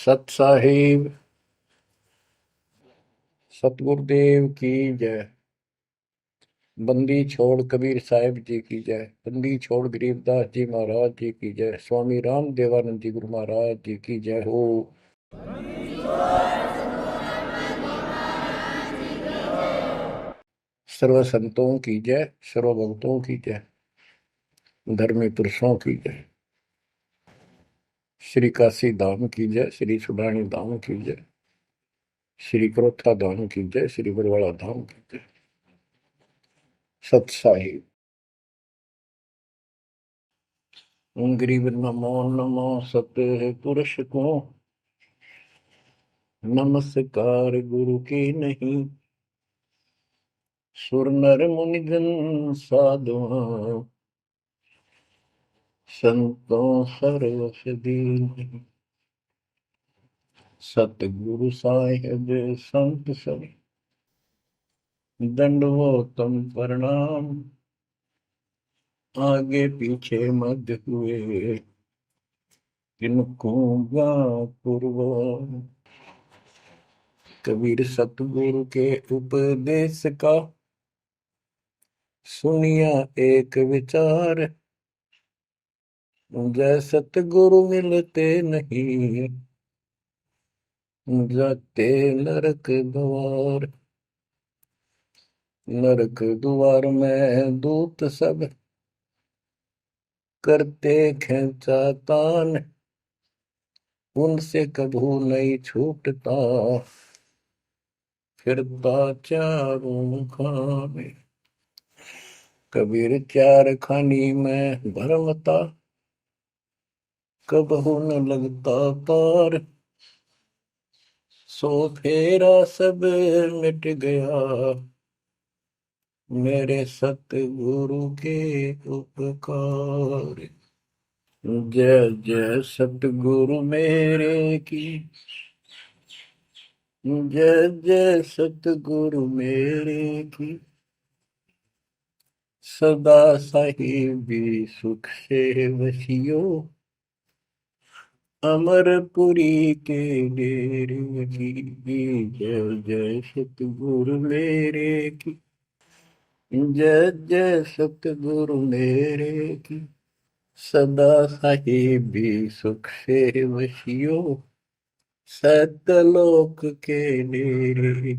सत साहिब सतगुरुदेव की जय। बंदी छोड़ कबीर साहिब जी की जय। बंदी छोड़ गरीबदास जी महाराज जी की जय। स्वामी राम देवानंद जी गुरु महाराज जी की जय हो। सर्व संतों की जय, सर्व भक्तों की जय, धर्मी पुरुषों की जय। श्री काशी धाम की जय, श्री सुडानी धाम की जय, श्री क्रोथा धाम की जय, श्री बरवाड़ा धाम की जय। सत साहिब गरीब नमो नमो सत पुरुष को नमस्कार गुरु की नहीं। सुर नर मुनिजन साधुआ संतों सर्वस दीन। सतगुरु साहिब संत सब दंडवतम प्रणाम। आगे पीछे मध्य हुए किनको पूर्व। कबीर सतगुरु के उपदेश का सुनिया एक विचार। जय सतगुरु मिलते नहीं जाते नरक द्वार। नरक द्वार में दूत सब करते खेचातान। उनसे कभू नहीं छूटता फिरता चारों खाने। कबीर चार खानी में भरमता कबहू न लगता पार। सो फेरा सब मिट गया मेरे सतगुरु के उपकार। जय जय सतगुरु मेरे की जय जय सतगुरु मेरे की। सदा साहिबी सुख से वसियो अमरपुरी के डेरे की। जय जय सतगुरु मेरे की जय जय सतगुरु मेरे की। सदा साहिबी सुख से वसियो सतलोक के डेरे।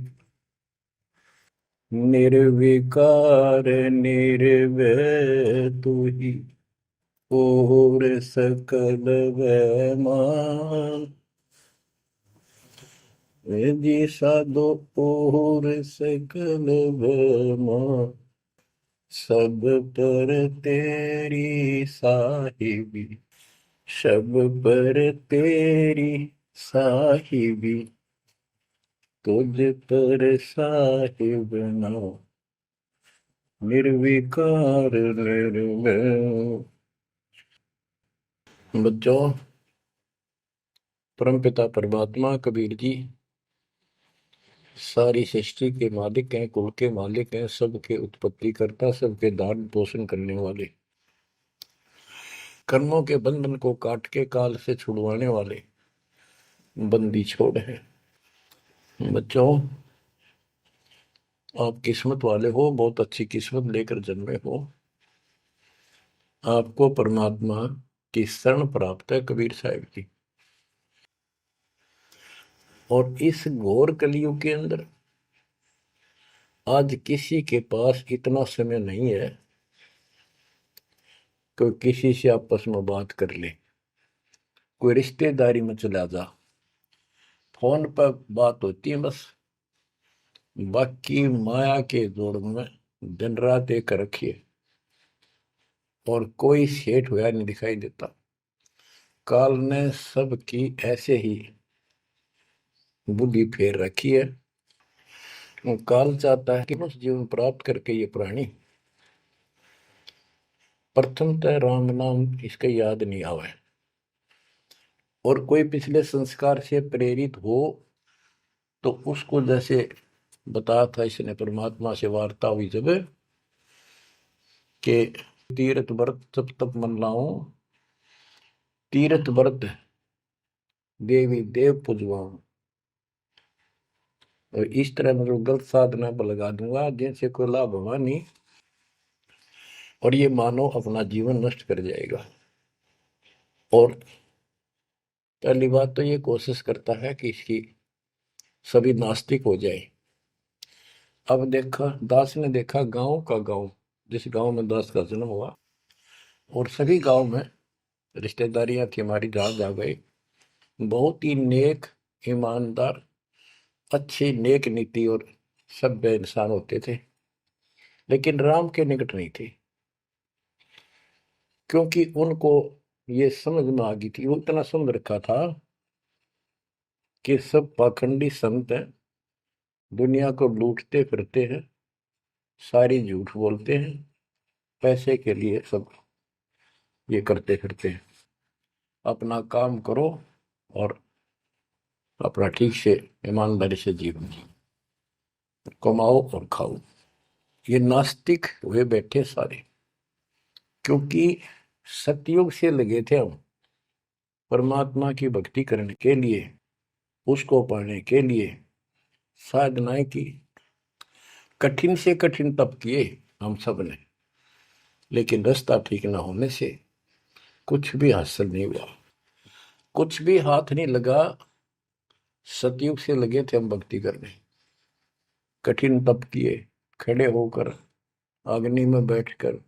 निर्विकार निर्भय तू ही और सकल वैमान। जी साधो और सकल वैमान। सब पर तेरी साहिबी सब पर तेरी साहिबी। तुझ पर साहिब ना निर्विकार निर्भय। बच्चों, परमपिता परमात्मा कबीर जी सारी सृष्टि के मालिक हैं, कुल के मालिक हैं, सबके उत्पत्ति करता, सबके दान पोषण करने वाले, कर्मों के बंधन को काट के काल से छुड़वाने वाले बंदी छोड़ है। बच्चों, आप किस्मत वाले हो, बहुत अच्छी किस्मत लेकर जन्मे हो। आपको परमात्मा की शरण प्राप्त है कबीर साहिब की। और इस घोर कलयुग के अंदर आज किसी के पास इतना समय नहीं है कि किसी से आपस में बात कर ले, कोई रिश्तेदारी में चला जा, फोन पर बात होती है बस। बाकी माया के जोड़ में दिन रात एक रखिए और कोई सेठ हुआ नहीं दिखाई देता। काल ने सबकी ऐसे ही बुद्धि फेर रखी है। काल चाहता है कि उस जीवन प्राप्त करके ये प्राणी प्रथमतः राम नाम इसका याद नहीं आवे और कोई पिछले संस्कार से प्रेरित हो तो उसको जैसे बताया था इसने परमात्मा से वार्ता हुई जब के तीर्थ व्रत तब तब मन लाऊं। तीर्थ व्रत देवी देव पुजवाऊं। और इस तरह मतलब गलत साधना पर लगा दूंगा जिनसे कोई लाभ होगा नहीं, और ये मानव अपना जीवन नष्ट कर जाएगा। और पहली बात तो ये कोशिश करता है कि इसकी सभी नास्तिक हो जाए। अब देखा, दास ने देखा गांव का गांव, जिस गांव में दास का जन्म हुआ, और सभी गांव में रिश्तेदारियां थी हमारी, जहां जा गए बहुत ही नेक, ईमानदार, अच्छी नेक नीति और सभ्य इंसान होते थे, लेकिन राम के निकट नहीं थे, क्योंकि उनको ये समझ में आ गई थी, वो इतना समझ रखा था कि सब पाखंडी संत हैं, दुनिया को लूटते फिरते हैं, सारी झूठ बोलते हैं, पैसे के लिए सब ये करते फिरते हैं। अपना काम करो और अपना ठीक से ईमानदारी से जीवन कमाओ और खाओ। ये नास्तिक हुए बैठे सारे, क्योंकि सतयुग से लगे थे हम परमात्मा की भक्ति करने के लिए, उसको पाने के लिए साधनाएं की, कठिन से कठिन तप किए हम सब ने, लेकिन रास्ता ठीक ना होने से कुछ भी हासिल नहीं हुआ, कुछ भी हाथ नहीं लगा। सतयुग से लगे थे हम भक्ति करने, कठिन तप किए, खड़े होकर, अग्नि में बैठकर,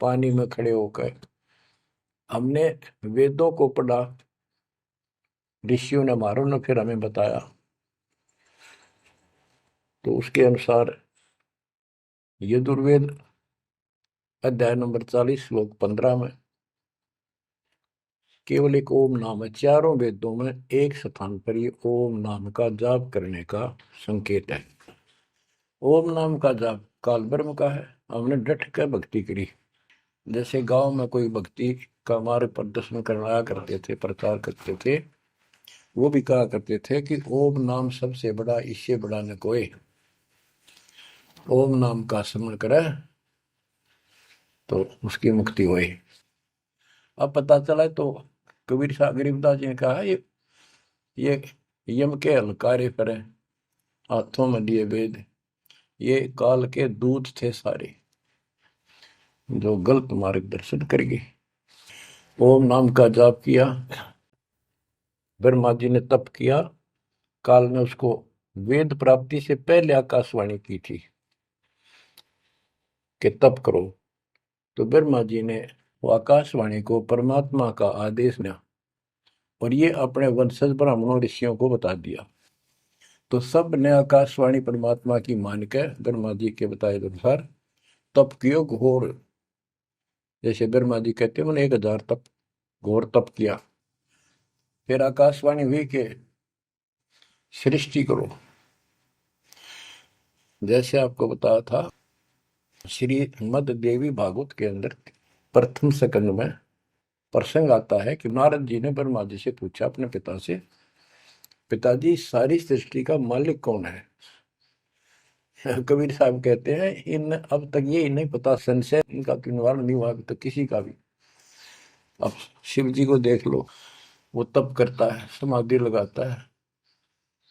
पानी में खड़े होकर, हमने वेदों को पढ़ा, ऋषियों ने, हमारों ने फिर हमें बताया, तो उसके अनुसार यजुर्वेद अध्याय नंबर 40 श्लोक 15 में केवल एक ओम नाम है। चारों वेदों में एक स्थान पर ये ओम नाम का जाप करने का संकेत है। ओम नाम का जाप काल ब्रह्म का है। हमने डट कर भक्ति करी, जैसे गांव में कोई भक्ति का मार्ग प्रदर्शन करवाया करते थे, प्रचार करते थे, वो भी कहा करते थे कि ओम नाम सबसे बड़ा, इससे बड़ा न कोई। ओम नाम का स्मरण करे तो उसकी मुक्ति हुई। अब पता चला तो कबीर साहब गरीबदास जी ने कहा, ये यम के हलकारे करें, हाथों में लिए वेद, ये काल के दूत थे सारे, जो गलत मार्गदर्शन कर गए। ओम नाम का जाप किया, ब्रह्मा जी ने तप किया, काल ने उसको वेद प्राप्ति से पहले आकाशवाणी की थी कि तप करो, तो ब्रह्मा जी ने वो आकाशवाणी को परमात्मा का आदेश दिया, और ये अपने वंशज ब्राह्मणों ऋषियों को बता दिया। तो सब ने आकाशवाणी परमात्मा की मान के ब्रह्मा जी के बताए अनुसार तप कियो घोर, जैसे ब्रह्मा जी कहते हैं उन्होंने 1000 तप, घोर तप किया। फिर आकाशवाणी हुई कि सृष्टि करो, जैसे आपको बताया था श्रीमद देवी भागवत के अंदर प्रथम स्कंद में प्रसंग आता है कि नारद जी ने ब्रह्मा जी से पूछा अपने पिता से, पिताजी सारी सृष्टि का मालिक कौन है? कबीर साहब कहते हैं इन अब तक ये नहीं पता, संशय इनका निवारण नहीं हुआ अभी तक किसी का भी। अब शिव जी को देख लो, वो तप करता है, समाधि लगाता है,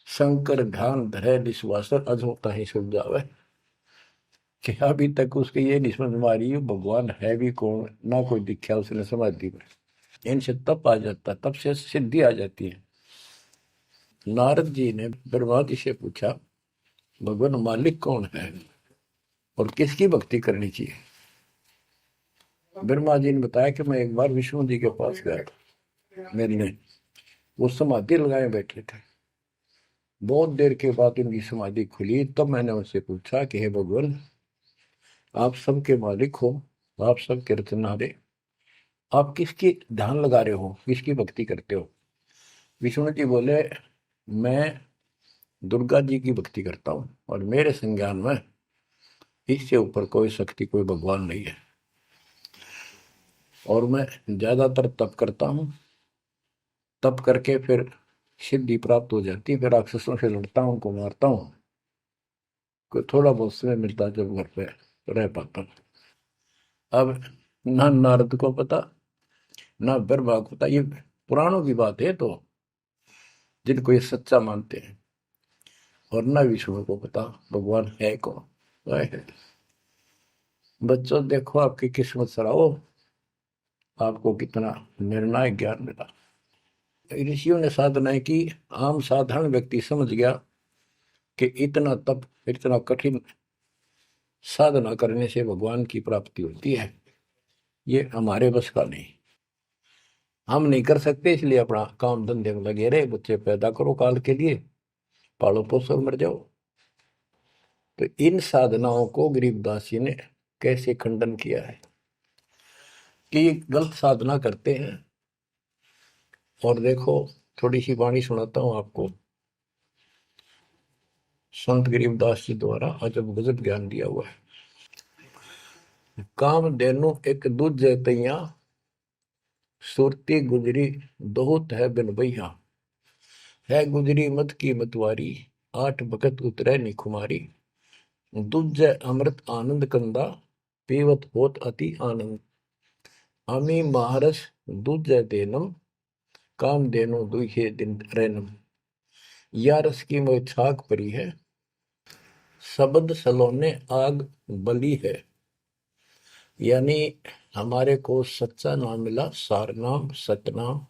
शंकर ध्यान धरे विश्वासर अजोता ही सुन जावे, कि अभी तक उसके ये नहीं समझ में आ रही है भगवान है भी कौन, ना कोई दिखा उसने समाधि में। इनसे तप आ जाता, तब से सिद्धि आ जाती है। नारद जी ने ब्रह्मा जी से पूछा भगवान मालिक कौन है और किसकी भक्ति करनी चाहिए? ब्रह्मा जी ने बताया कि मैं एक बार विष्णु जी के पास गया था, मिलने, वो समाधि लगाए बैठे थे। बहुत देर के बाद उनकी समाधि खुली, तब मैंने उनसे पूछा कि हे भगवान, आप सबके मालिक हो, आप सबके रचनारे, आप किसकी ध्यान लगा रहे हो, किसकी भक्ति करते हो? विष्णु जी बोले मैं दुर्गा जी की भक्ति करता हूँ, और मेरे संज्ञान में इससे ऊपर कोई शक्ति, कोई भगवान नहीं है, और मैं ज्यादातर तप करता हूँ, तप करके फिर सिद्धि प्राप्त हो जाती है, फिर राक्षसों से लड़ता हूँ, उनको मारता हूँ, कोई थोड़ा बहुत समय मिलता है जब घर पे रह पाता हूँ। अब ना नारद को पता, ना ब्रह्मा को पता, ये पुराणों की बात है। तो जिनको ये सच्चा मानते हैं, और न विष्णु को पता भगवान है कौन। है। बच्चों देखो आपकी किस्मत सराहो, आपको कितना निर्णायक ज्ञान मिला। ऋषियों ने साधनाएं की, आम साधारण व्यक्ति समझ गया कि इतना तप, इतना कठिन साधना करने से भगवान की प्राप्ति होती है, ये हमारे बस का नहीं, हम नहीं कर सकते, इसलिए अपना काम धंधे में लगे रहे, बच्चे पैदा करो काल के लिए, पालो पोसो मर जाओ। तो इन साधनाओं को गरीबदास जी ने कैसे खंडन किया है कि ये गलत साधना करते हैं। और देखो थोड़ी सी वाणी सुनाता हूं आपको, संत गरीबदास जी द्वारा अजब गजब ज्ञान दिया हुआ है। काम देनु एक दूजे तैया, सुरती गुजरी दोहत है बिन भैया, है गुजरी मत की मतवारी, आठ भगत उतरे निखुमारी, दूजे अमृत आनंद कंदा, पीवत होत अति आनंद, आमी महारस दूजे देनम, काम देनो दुहे दिन रैनम, या रस की मोह छाक परी है, शब्द सलोने आग बली है। यानी हमारे को सच्चा नाम मिला, सार नाम सतनाम,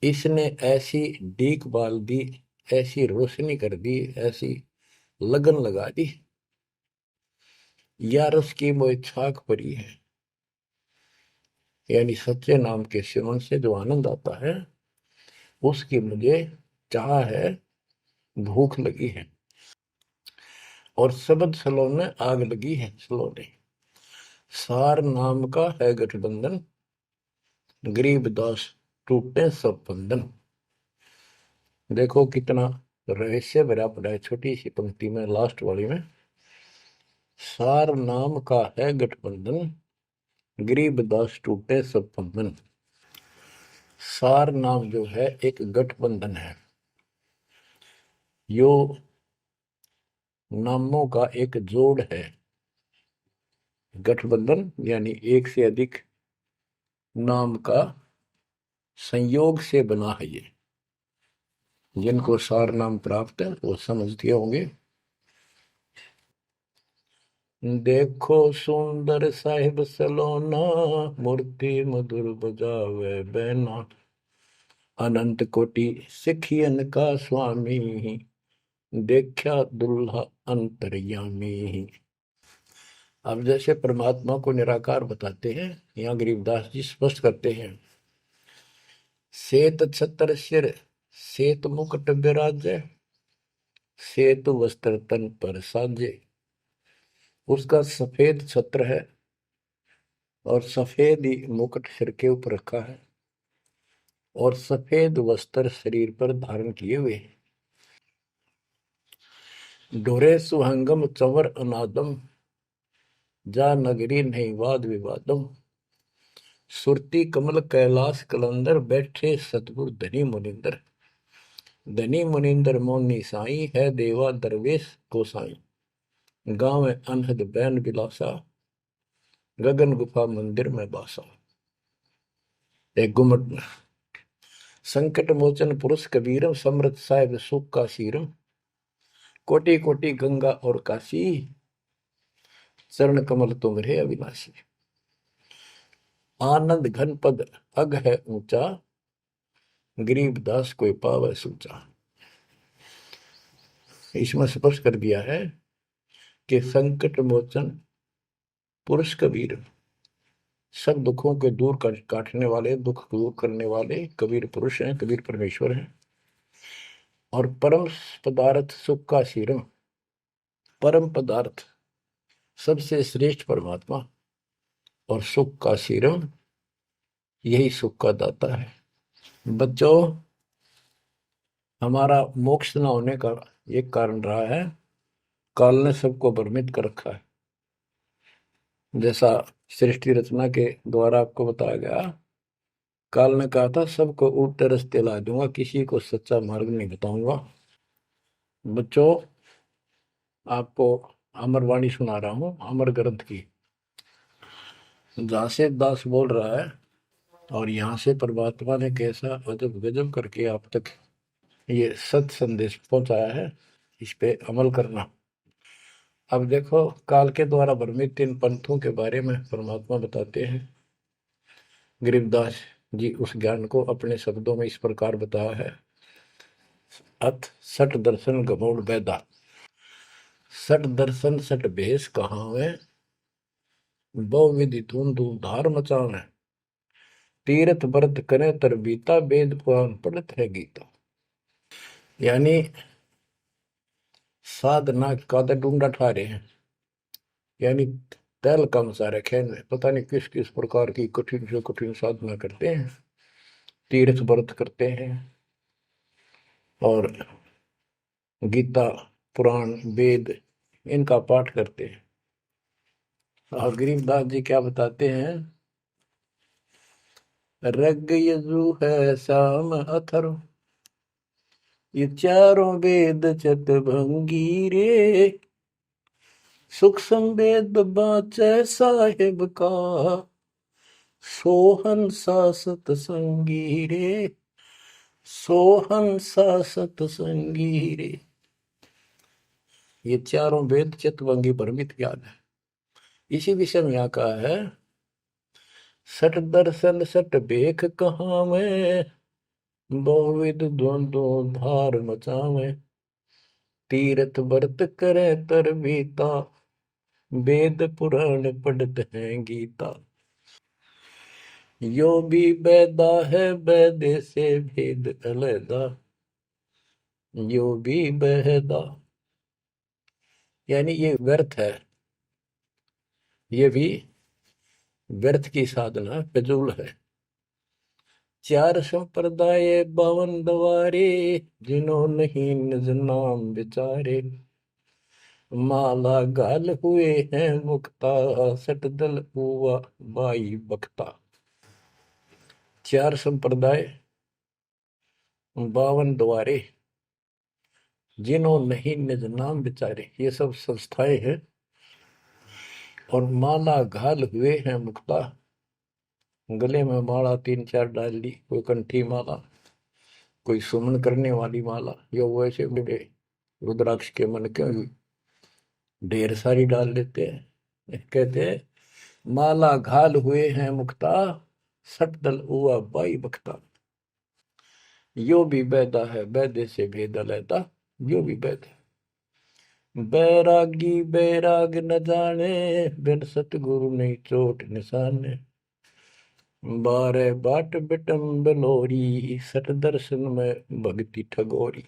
इसने ऐसी डीक बाल दी, ऐसी रोशनी कर दी, ऐसी लगन लगा दी, या रस की मोह छाक परी है। यानी सच्चे नाम के सेवन से जो आनंद आता है उसकी मुझे चाह है, भूख लगी है। और शब्द सलोने आग लगी है, सलोने सार नाम का है गठबंधन, गरीबदास टूटे सब बंधन। देखो कितना रहस्य भरा पड़ा है छोटी सी पंक्ति में, लास्ट वाली में, सार नाम का है गठबंधन, गरीबदास टूटे सब बंधन। सार नाम जो है एक गठबंधन है, यो नामों का एक जोड़ है। गठबंधन यानी एक से अधिक नाम का संयोग से बना है ये। जिनको सार नाम प्राप्त है वो समझते होंगे। देखो सुंदर साहिब सलोना, मूर्ति मधुर बजावे बैना, अनंत कोटि सिखियन का स्वामी, देखा दुल्हा अंतर्यामी। अब जैसे परमात्मा को निराकार बताते हैं, यहाँ गरीबदास जी स्पष्ट करते हैं, श्वेत छत्र सिर श्वेत मुकुट विराजे, श्वेत वस्त्र तन पर साजे। उसका सफेद छत्र है और सफेद ही मुकुट सिर के ऊपर रखा है और सफेद वस्त्र शरीर पर धारण किए हुए हैं। डोरे सुहंगम चंवर अनादम, जा नगरी नहीं वाद विवादम, सुरती कमल कैलाश कलंदर, बैठे सतगुरु धनी मुनिंदर। धनी मुनिंदर मोनी साई, है देवा दरवेश गोसाई, गांव अनहद बैन बिलासा, गगन गुफा मंदिर में बासा। एक गुमट संकट मोचन पुरुष कबीरम, समृत साहिब सुख का सीरम, कोटि कोटि गंगा और काशी, चरण कमल तुम्हारे अविनाशी। आनंद घन पद अग है ऊंचा, गरीबदास कोई पावे सूचा। इसमें स्पष्ट कर दिया है कि संकट मोचन पुरुष कबीर, सब दुखों के दूर काटने वाले, दुख दूर करने वाले कबीर पुरुष हैं, कबीर परमेश्वर हैं। और परम पदार्थ सुख का सीरम, परम पदार्थ सबसे श्रेष्ठ परमात्मा, और सुख का सीरम यही सुख का दाता है। बच्चों हमारा मोक्ष न होने का एक कारण रहा है, काल ने सबको भ्रमित कर रखा है। जैसा सृष्टि रचना के द्वारा आपको बताया गया, काल ने कहा था सबको उल्टे रास्ते ला दूंगा, किसी को सच्चा मार्ग नहीं बताऊंगा। बच्चों आपको अमरवाणी सुना रहा हूं, अमर ग्रंथ की, जहां से दास बोल रहा है और यहाँ से परमात्मा ने कैसा अजब गजब करके आप तक ये सत संदेश पहुंचाया है, इस पे अमल करना। अब देखो, काल के द्वारा भ्रमित तीन पंथों के बारे में परमात्मा बताते हैं। गरीबदास जी उस ज्ञान को अपने शब्दों में इस प्रकार बताया है। अथ सठ दर्शन गमोड़ बैदा, सठ दर्शन सठ भेष कहावे, बहु विधि धूम धूम धार मचावे, तीर्थ व्रत करे तर बीता, वेद पुराण पढ़त है गीता। यानी साधना का तो ढूंढा ठा रहे हैं, यानी तैल कम सारे खेन में पता नहीं किस किस प्रकार की कठिन से कठिन साधना करते हैं, तीर्थ व्रत करते हैं और गीता पुराण वेद इनका पाठ करते हैं। और गरीबदास जी क्या बताते हैं, रग यजु है श्याम अथर्व, ये चारों वेद चतभंगी रे, सुख संवेद बाचे साहेब का, सोहन सा सतसंगी रे, सोहन सा सतसंगी रे। ये चारों वेद चितवंगी भ्रमित ज्ञान है। इसी विषय में यहाँ कहा है, सठ दर्शन सठ बेख कहाँ में, बहुविध द्वंद्व धार मचावे, तीर्थ व्रत करे तर बीता, वेद पुराण पढ़त है गीता। यो भी बैदा है बैदे से भेद अलैदा, यो भी बहदा, यानी ये व्यर्थ है, ये भी व्यर्थ की साधना फिजूल है। चार संप्रदाय बावन द्वारे, जिन्हों नहीं निज नाम विचारे, माला गाल हुए हैं मुक्ता, सट दल हुआ बाई बख्ता। चार संप्रदाय, 52 द्वारे, जिन्हों नहीं निज नाम विचारे, ये सब संस्थाएं हैं। और माला घाल हुए हैं मुक्ता, गले में माला 3-4 डाल ली, कोई कंठी माला, कोई सुमन करने वाली माला, या वैसे बड़े रुद्राक्ष के मन के ढेर सारी डाल लेते हैं। कहते हैं माला घाल हुए हैं मुक्ता, सट दल हुआ बाई बख्ता। यो भी बैदा है बैदे से भेद अलैदा, यो भी बैद है। बैरागी बैराग न जाने, बिन सतगुरु नहीं चोट निशाने, बारे बाट बिटम बलोरी, सट दर्शन में भक्ति ठगोरी।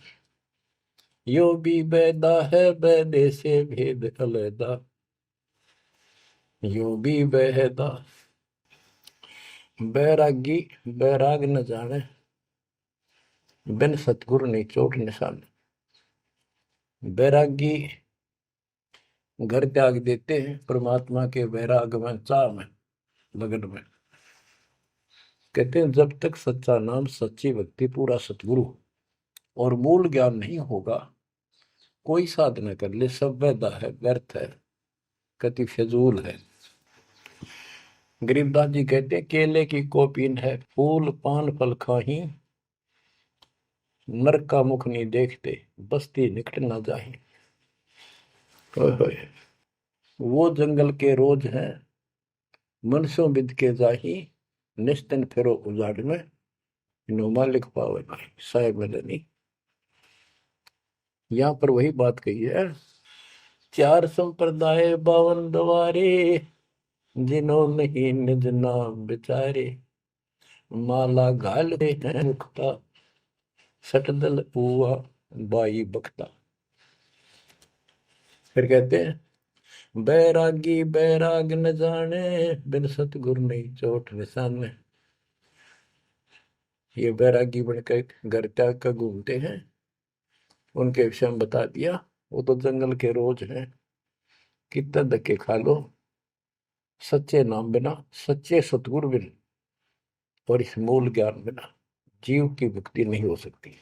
यो भी बैदा है बैदे से भेद अलैदा, यो भी बैदा। बैरागी बैराग न जाने, बिन सतगुरु नहीं चोट निशाने। बैरागी घर त्याग देते हैं परमात्मा के वैराग में, चाह में, लगन में। कहते हैं जब तक सच्चा नाम सच्ची भक्ति पूरा सतगुरु और मूल ज्ञान नहीं होगा, कोई साधना कर ले सब वैधा है, व्यर्थ है, कति फिजूल है। गरीबदास जी कहते हैं केले की कोपीन है, फूल पान फल खाही, नरक का मुख नहीं देखते, बस्ती निकट ना जाही। वो जंगल के रोज हैं, मनसों बिद के जाही, निस्तन फिरो उजाड़ में, नुमा लिख पावे भाई साहेब मदनी। यहाँ पर वही बात कही है, चार संप्रदाय 52 द्वारे, जिन्हों नहीं निज नाम विचारे, माला घाल है मुक्ता, सटदल हुआ बाई बख्ता। फिर कहते हैं बैरागी बैराग न जाने, बिन सतगुरु नहीं चोट निशाने। ये बैरागी बनकर घर त्याग कर घूमते हैं, उनके विषय में बता दिया, वो तो जंगल के रोज हैं, कितना धक्के खा लो, सच्चे नाम बिना, सच्चे सतगुरु बिना और इस मूल ज्ञान बिना जीव की मुक्ति नहीं हो सकती।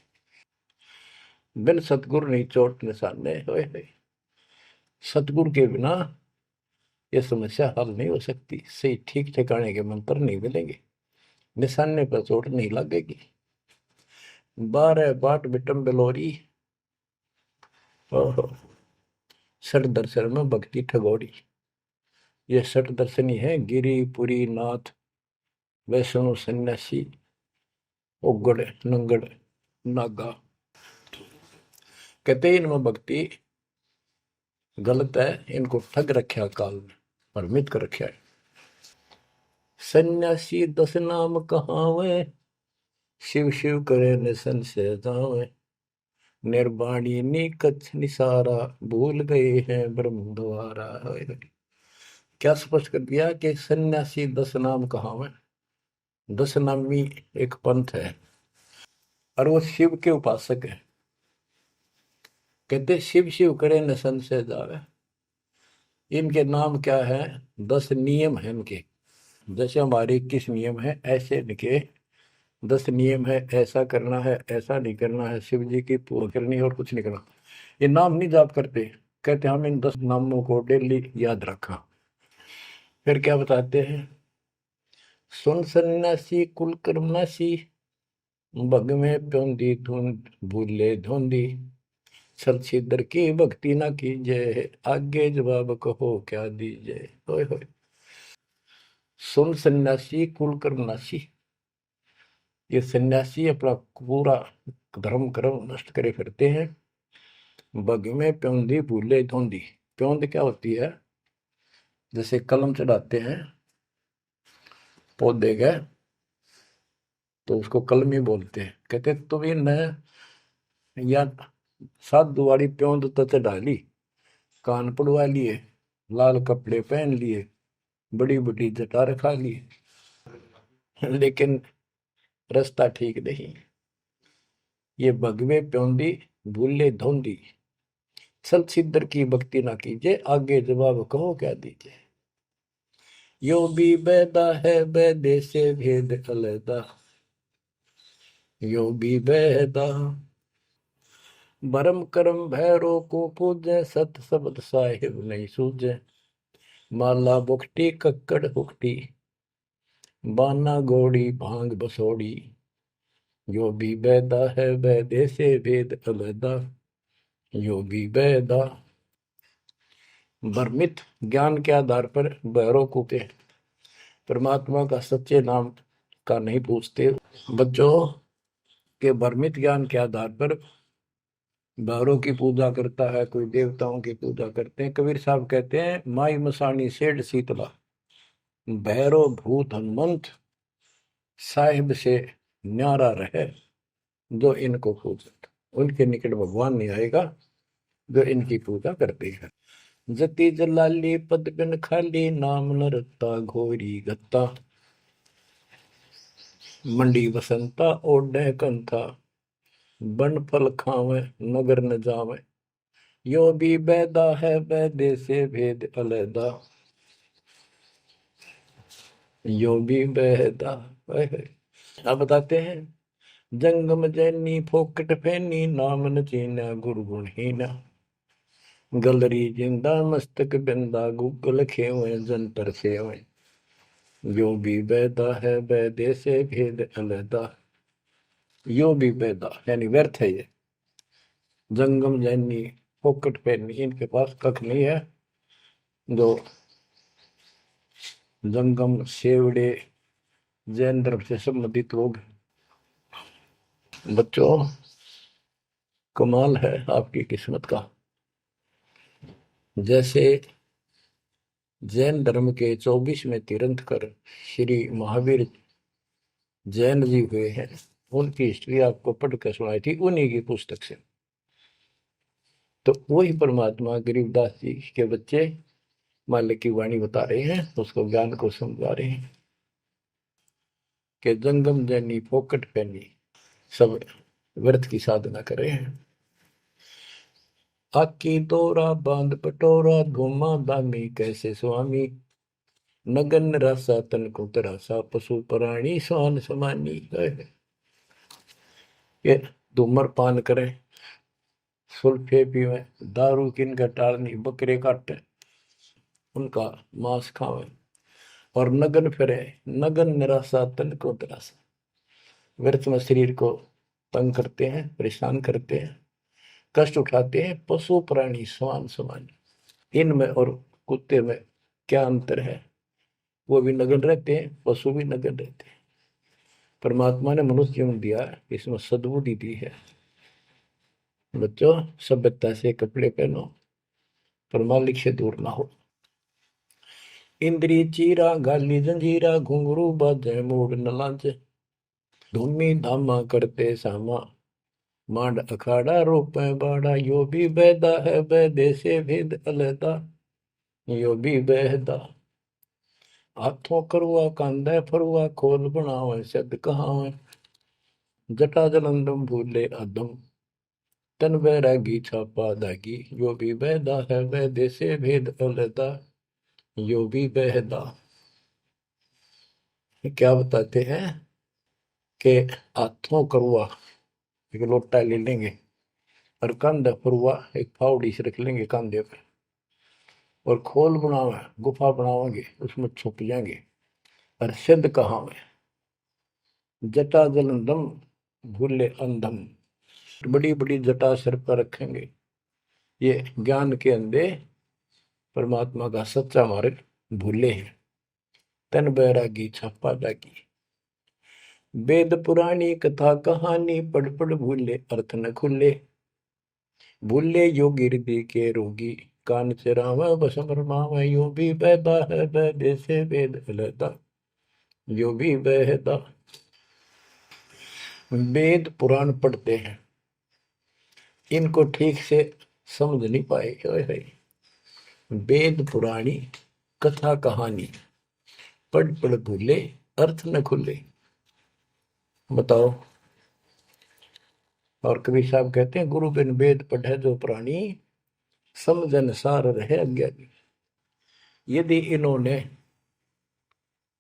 बिन सतगुरु नहीं चोट निशाने, होए सतगुरु के बिना ये समस्या हल नहीं हो सकती। सही ठीक ठिकाने के मंत्र नहीं मिलेंगे, निशाने पर चोट नहीं लगेगी। 12 बाट बिटम बिलोरी। ओहो। षट दर्शन में भक्ति ठगोरी। ये षट दर्शनी है, गिरी पुरी नाथ वैष्णो सन्यासी उगड़ नंगड़ नागा। कहते इनमें भक्ति गलत है, इनको ठग रखा काल में, भ्रमित कर रखा है। सन्यासी 10 नाम कहावे, शिव शिव करे न संशय जावे। निर्वाणी निकच निसारा, भूल गए हैं ब्रह्म द्वारा। क्या स्पष्ट कर दिया कि सन्यासी 10 नाम कहावे। 10 नामी एक पंथ है और वो शिव के उपासक है। कहते शिव शिव करे न संशय जावे। इनके नाम क्या है? 10 नियम है इनके। जैसे हमारे 21 नियम है, ऐसे इनके 10 नियम है। ऐसा करना है, ऐसा नहीं करना है, शिव जी की पूजा करनी है और कुछ नहीं करना। ये नाम नहीं जाप करते। कहते हम इन 10 नामों को डेली याद रखा। फिर क्या बताते हैं? सुन सन्यासी कुल कर्मनाशी, भग में प्योंदी धुंध भूले धुंधी। सर छिदर की भक्ति ना कीजिए, आगे जवाब कहो क्या दीजिए। होय होय। सुन सन्यासी कुल कर्मनाशी, ये सन्यासी अपना पूरा धर्म कर्म नष्ट करे फिरते हैं। बग में प्योंदी भूले धोंदी। प्योंद क्या होती है? जैसे कलम चढ़ाते हैं पौधे का, तो उसको कलमी बोलते हैं। कहते तुम इन या साधु वाली प्योंद तो चढ़ा ली, कान पड़वा लिए, लाल कपड़े पहन लिए, बड़ी बड़ी जटा रखा ली, लेकिन रास्ता ठीक नहीं। ये भगवे प्योंदी भूले धोंदी, सल सिद्धर की भक्ति ना कीजिए, आगे जवाब कहो क्या दीजिए। यो भी बैदा है बैदे से भेद अलैदा, यो भी बैदा। भरम करम भैरो को पूजे, सत शब्द साहिब नहीं सूझे। माला बुखटी कक्कड़ हुकटी, बाना घोड़ी भांग बसोड़ी। यो भी बैदा है बैदे से भेद अलैदा, यो भी बैदा। भ्रमित ज्ञान के आधार पर भैरव को परमात्मा का सच्चे नाम का नहीं पूछते। बच्चों के भ्रमित ज्ञान के आधार पर भैरव की पूजा करता है, कोई देवताओं की पूजा करते हैं। कबीर साहब कहते हैं, माई मसानी सेठ शीतला, भैरव भूत हनुमंत साहिब से न्यारा रहे जो इनको पूजत। उनके निकट भगवान नहीं आएगा जो इनकी पूजा करते हैं। जति जलाली पद बिन खाली, नाम न रत्ता घोरी गत्ता। मंडी बसंता ओढ़े कंथा, बन फल खावे नगर न जावे। यो भी बैदा है बैदे से भेद अलैदा, यो भी बैदा। अब बताते हैं, जंगम जैनी फोकट फैनी, नाम न चीना गुरु गुणहीना। गलरी जिंदा मस्तक बिंदा, गूगल खेवे जंतर सेवे। यो भी बैदा है बैदे से भेद अलैदा, यो भी बैदा यानी व्यर्थ है ये। जंगम जैनी फोकट फैनी, इनके पास कख नहीं है। जो जंगम सेवड़े जैन धर्म से संबंधित लोग। बच्चों कमाल है आपकी किस्मत का। जैसे जैन धर्म के 24वें तीर्थंकर श्री महावीर जैन जी हुए हैं, उनकी हिस्ट्री आपको पढ़कर सुनाई थी उन्हीं की पुस्तक से। तो वही परमात्मा गरीबदास जी के बच्चे मालिक की वाणी बता रहे हैं, उसको ज्ञान को समझा रहे हैं कि जंगम जैनी फोकट पैनी, सब व्रत की साधना कर रहे हैं। आकी तोरा बांध पटोरा, घुमा दामी कैसे स्वामी। नगन रासा तन को तरासा, पशु प्राणी स्वान समानी। ये धूम्रपान करे, सुल्फे पीवे, दारू किनका टारनी, बकरे काटे, उनका मांस खावे और नगन फिरे। नगन निराशा तन को तरासा, व्यर्थ में शरीर को तंग करते हैं, परेशान करते हैं, कष्ट उठाते हैं। पशु प्राणी समान समान, इनमें और कुत्ते में क्या अंतर है? वो भी नग्न रहते हैं, पशु भी नग्न रहते हैं। परमात्मा ने मनुष्य जीवन दिया, इसमें सद्बुद्धि दी है। बच्चों, सभ्यता से कपड़े पहनो, पर मालिक से दूर ना हो। इंद्री चीरा गाली जंजीरा, घुंघरू बाजे मूड न लाजे। धूमी धामा करते सामा, मांड अखाड़ा रोपे बाड़ा। यो भी बैदा है बैदे से भेद अलहदा, यो भी बहदा। हाथों करुआ कांदे फरुआ, खोल बनावे सद कहावे। जटा जलंदम भूले अदम, तन बैरागी छापा दागी। यो भी बैदा है बैदे से भेद अलहदा, यो भी बहदा। क्या बताते हैं कि हाथों करुआ एक लोटा ले लेंगे, और कंधा फरुआ एक फावड़ी से रख लेंगे कंधे पे, और खोल बनावे गुफा बनावांगे, उसमें छुप जाएंगे। और सिद्ध कहावे, जटा जलंदम भूले अंधम। बड़ी बड़ी जटा सिर पर रखेंगे, ये ज्ञान के अंधे परमात्मा का सच्चा मार्ग भूले हैं। तन बैरागी छापा दागी। वेद पुरानी कथा कहानी, पढ़ पढ़ भूले अर्थ न खुले। भूले योगी हृदय के रोगी, कान चरावा बसम रमावा। यो भी बैदा है बैदे से वेद अलहदा, यो भी बहदा। वेद पुराण पढ़ते हैं, इनको ठीक से समझ नहीं पाए। वेद पुराणी कथा कहानी, पढ़ पढ़ भूले अर्थ न खुले। बताओ। और कबीर साहब कहते हैं, गुरु बिन वेद पढ़े जो प्राणी, समझन सार रहे अज्ञानी। यदि इन्होंने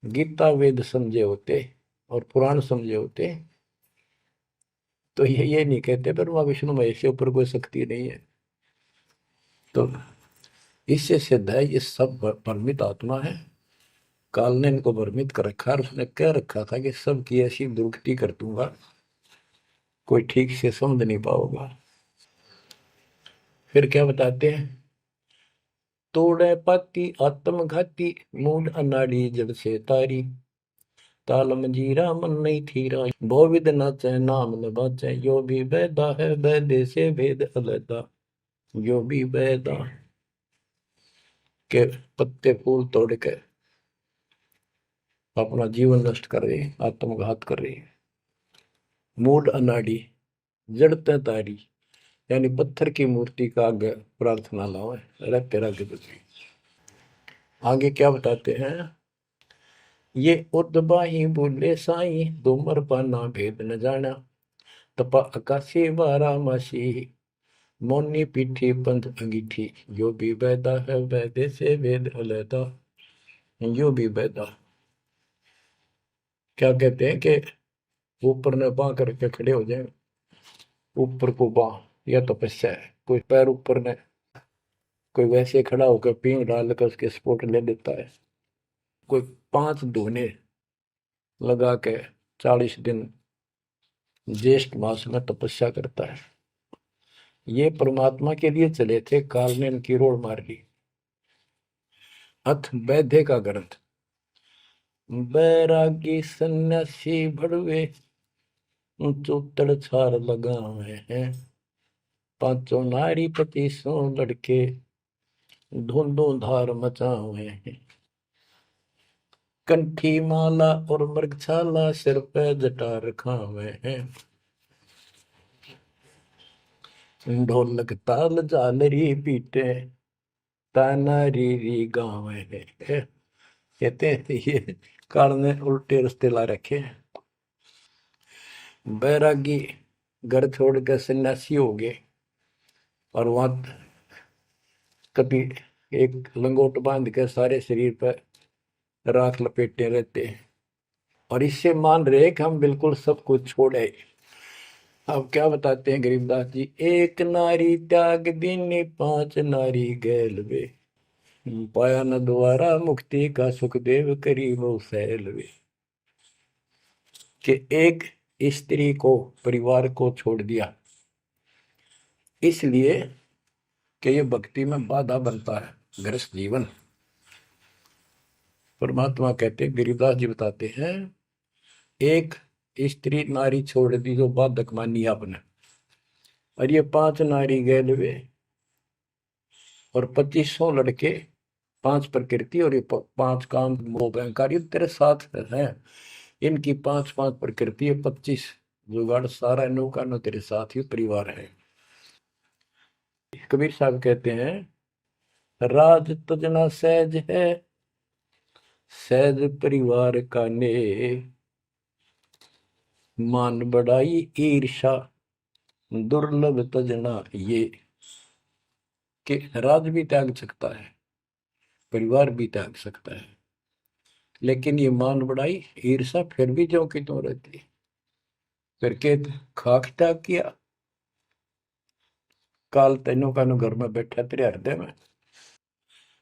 गीता वेद समझे होते और पुराण समझे होते, तो ये नहीं कहते ब्रह्मा विष्णु महेश के ऊपर कोई शक्ति नहीं है। तो इससे सिद्ध है ये सब भ्रमित आत्मा है। काल ने इनको भ्रमित कर रखा, और उसने कह रखा था कि सबकी ऐसी दुर्गति कर दूंगा, कोई ठीक से समझ नहीं पाओगा। फिर क्या बताते हैं, तोड़े पाती आत्मघाती, मूड अनाड़ी जड़ से तारी। ताल मंजीरा मन नहीं थीरा, बहुविध नाचे नाम न बाचे। यो भी बैदा है बैदे से भेद अलहदा, यो भी बैदा। के पत्ते फूल तोड़ के अपना जीवन नष्ट कर रहे, आत्मघात कर रहे। मूड अनाड़ी जड़ते तारी, यानी पत्थर की मूर्ति का आगे प्रार्थना लाओ, अरे तेरा गिरती। आगे क्या बताते हैं, ये उदबाही बोले साई, दोमर पाना भेद न जाना। तपा आकाशी वारा मासी, मोनी पीठी पंथ अंगीठी। यो भी बैदा है बैदे से वेद अलहदा, यो भी बैदा। क्या कहते हैं कि ऊपर ने बां करके खड़े हो जाए, ऊपर को बां, यह तपस्या है। कोई पैर ऊपर ने, कोई वैसे खड़ा होकर पींग डाल कर उसके स्पोर्ट ले लेता है। कोई 5 धोने लगा के 40 दिन ज्येष्ठ मास में तपस्या करता है। ये परमात्मा के लिए चले थे, काल ने इनकी रोड मार ली। अथ वैद्य का ग्रंथ, बैरागी सन्यासी भड़वे, चौतड़ छार लगावे हैं। पांचों नारी पति सो लड़के, धुंधों धार मचावे हैं। कंठी माला और मृगछाला, सिर पे जटा रखावे हैं। ढोलक ताल झालरी पीटे, ताना री गावे हैं। कहते हैं ये काल ने उल्टे रास्ते ला रखे हैं। बैरागी घर छोड़ कर सन्यासी हो गए, और वहां कभी एक लंगोट बांध के सारे शरीर पर राख लपेटे रहते हैं, और इससे मान रहे कि हम बिल्कुल सब कुछ छोड़े। अब क्या बताते हैं गरीबदास जी, एक नारी त्याग दीनी, 5 नारी गैल वे। पाया न द्वारा मुक्ति का, सुखदेव करी वो सैल वे। कि एक स्त्री को, परिवार को छोड़ दिया, इसलिए कि ये भक्ति में बाधा बनता है गृहस्थ जीवन। परमात्मा कहते, गिरिदास जी बताते हैं, एक स्त्री नारी छोड़ दी जो बाधक मानी आपने, और ये 5 नारी गैलवे और 2500 लड़के, 5 प्रकृति और ये 5 काम मोह अहंकार, ये तेरे साथ है। इनकी 5-5 प्रकृति है, 25 जुगाड़, सारा नौका नो तेरे साथ ही परिवार है। कबीर साहब कहते हैं, राज तजना सहज है, सहज परिवार का ने, मान बढ़ाई ईर्षा दुर्लभ तजना ये। कि राज भी त्याग सकता है, परिवार भी त्याग सकता है, लेकिन ये मान बढ़ाई ईर्षा फिर भी जो कि तो रहती है। करके खाक त्याग किया, काल तेनों का घर में बैठा तेरे हृदय में।